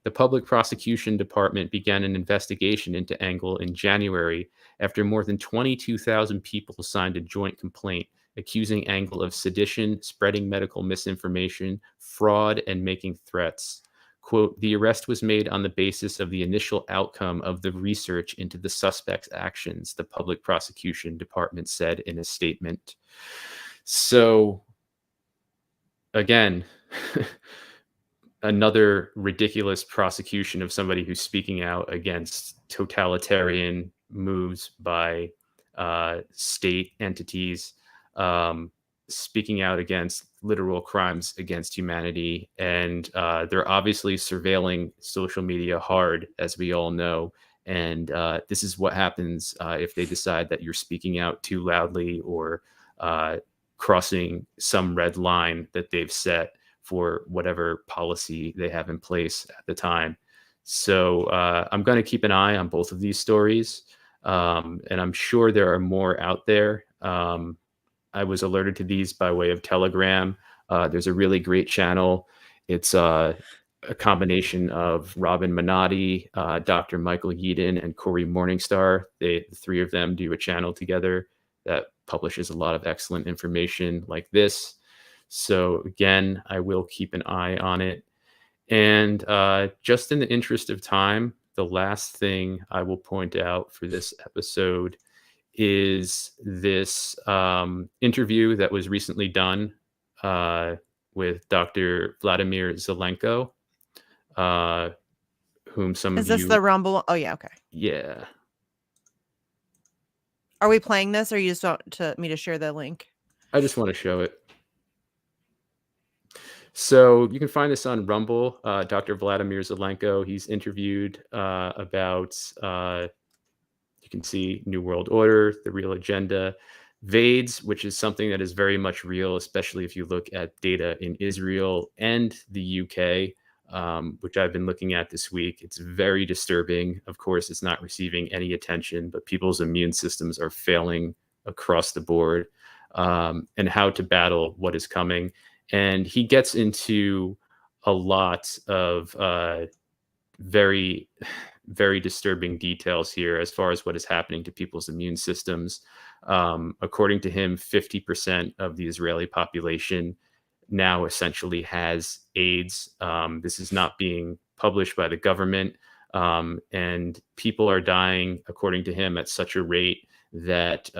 The Public Prosecution Department began an investigation into Engel in January after more than 22,000 people signed a joint complaint accusing Engel of sedition, spreading medical misinformation, fraud, and making threats. Quote, the arrest was made on the basis of the initial outcome of the research into the suspect's actions, the Public Prosecution Department said in a statement. So, again, another ridiculous prosecution of somebody who's speaking out against totalitarian moves by state entities, speaking out against literal crimes against humanity. And they're obviously surveilling social media hard, as we all know. And this is what happens if they decide that you're speaking out too loudly or crossing some red line that they've set for whatever policy they have in place at the time. So I'm going to keep an eye on both of these stories. And I'm sure there are more out there. I was alerted to these by way of Telegram. There's a really great channel. It's a combination of Robin Minotti, Dr. Michael Yeadon, and Corey Morningstar. The three of them do a channel together that publishes a lot of excellent information like this. So again, I will keep an eye on it. And just in the interest of time, the last thing I will point out for this episode is this interview that was recently done with Dr. Vladimir Zelenko, whom some Is of this you... the Rumble? Oh, yeah, okay. Yeah. Are we playing this, or you just want me to share the link? I just want to show it. So you can find this on Rumble, Dr. Vladimir Zelenko. He's interviewed about, you can see New World Order, The Real Agenda, VADES, which is something that is very much real, especially if you look at data in Israel and the UK, which I've been looking at this week. It's very disturbing. Of course, it's not receiving any attention, but people's immune systems are failing across the board, and how to battle what is coming. And he gets into a lot of very, very disturbing details here as far as what is happening to people's immune systems. According to him, 50% of the Israeli population now essentially has AIDS. This is not being published by the government. And people are dying, according to him, at such a rate that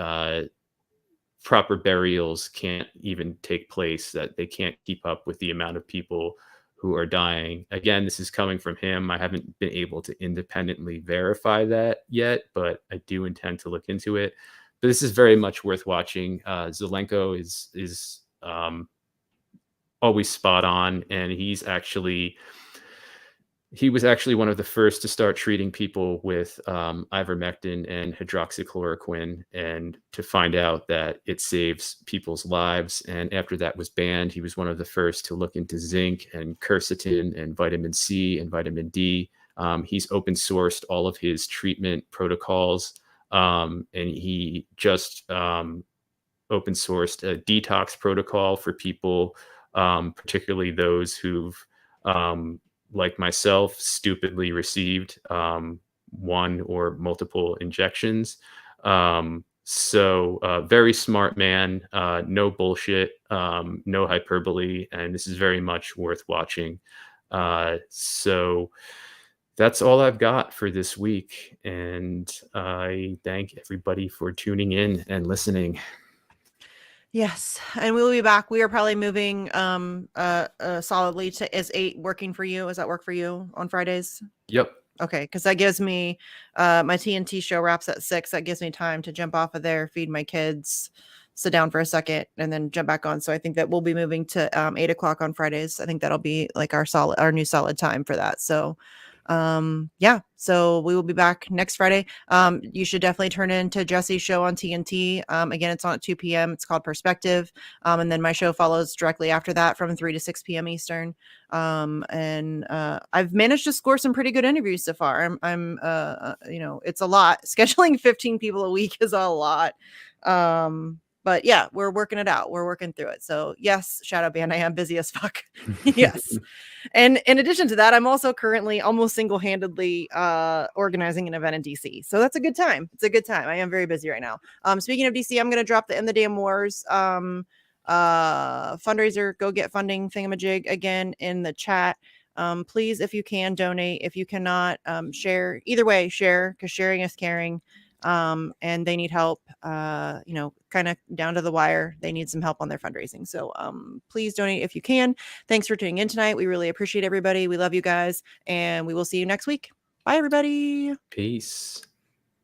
proper burials can't even take place, that they can't keep up with the amount of people who are dying. Again, this is coming from him. I haven't been able to independently verify that yet, but I do intend to look into it. But this is very much worth watching. Zelenko is always spot on, and he was actually one of the first to start treating people with ivermectin and hydroxychloroquine, and to find out that it saves people's lives. And after that was banned, he was one of the first to look into zinc and quercetin and vitamin C and vitamin D. He's open sourced all of his treatment protocols, and he just open sourced a detox protocol for people, particularly those who've like myself, stupidly received one or multiple injections. So very smart man, no bullshit, no hyperbole, and this is very much worth watching. So that's all I've got for this week, and I thank everybody for tuning in and listening. Yes, and we will be back. We are probably moving solidly to is 8 working for you? Does that work for you on Fridays? Yep. Okay, because that gives me my TNT show wraps at 6. That gives me time to jump off of there, feed my kids, sit down for a second, and then jump back on. So I think that we'll be moving to 8 o'clock on Fridays. I think that'll be like our new solid time for that. So yeah, so we will be back next Friday. You should definitely turn into Jesse's show on TNT. Again, it's on at 2 p.m. It's called Perspective. And then my show follows directly after that from 3 to 6 p.m. Eastern. And I've managed to score some pretty good interviews so far. I'm it's a lot. Scheduling 15 people a week is a lot. But yeah, we're working it out. We're working through it. So yes, Shadow Band, I am busy as fuck. Yes. And in addition to that, I'm also currently almost single-handedly organizing an event in DC. So that's a good time. It's a good time. I am very busy right now. Speaking of DC, I'm going to drop the End the Damn Wars fundraiser, go get funding thingamajig again in the chat. Please, if you can, donate. If you cannot, share. Either way, share, because sharing is caring. And they need help, kind of down to the wire. They need some help on their fundraising. So please donate if you can. Thanks for tuning in tonight. We really appreciate everybody. We love you guys, and we will see you next week. Bye, everybody. Peace.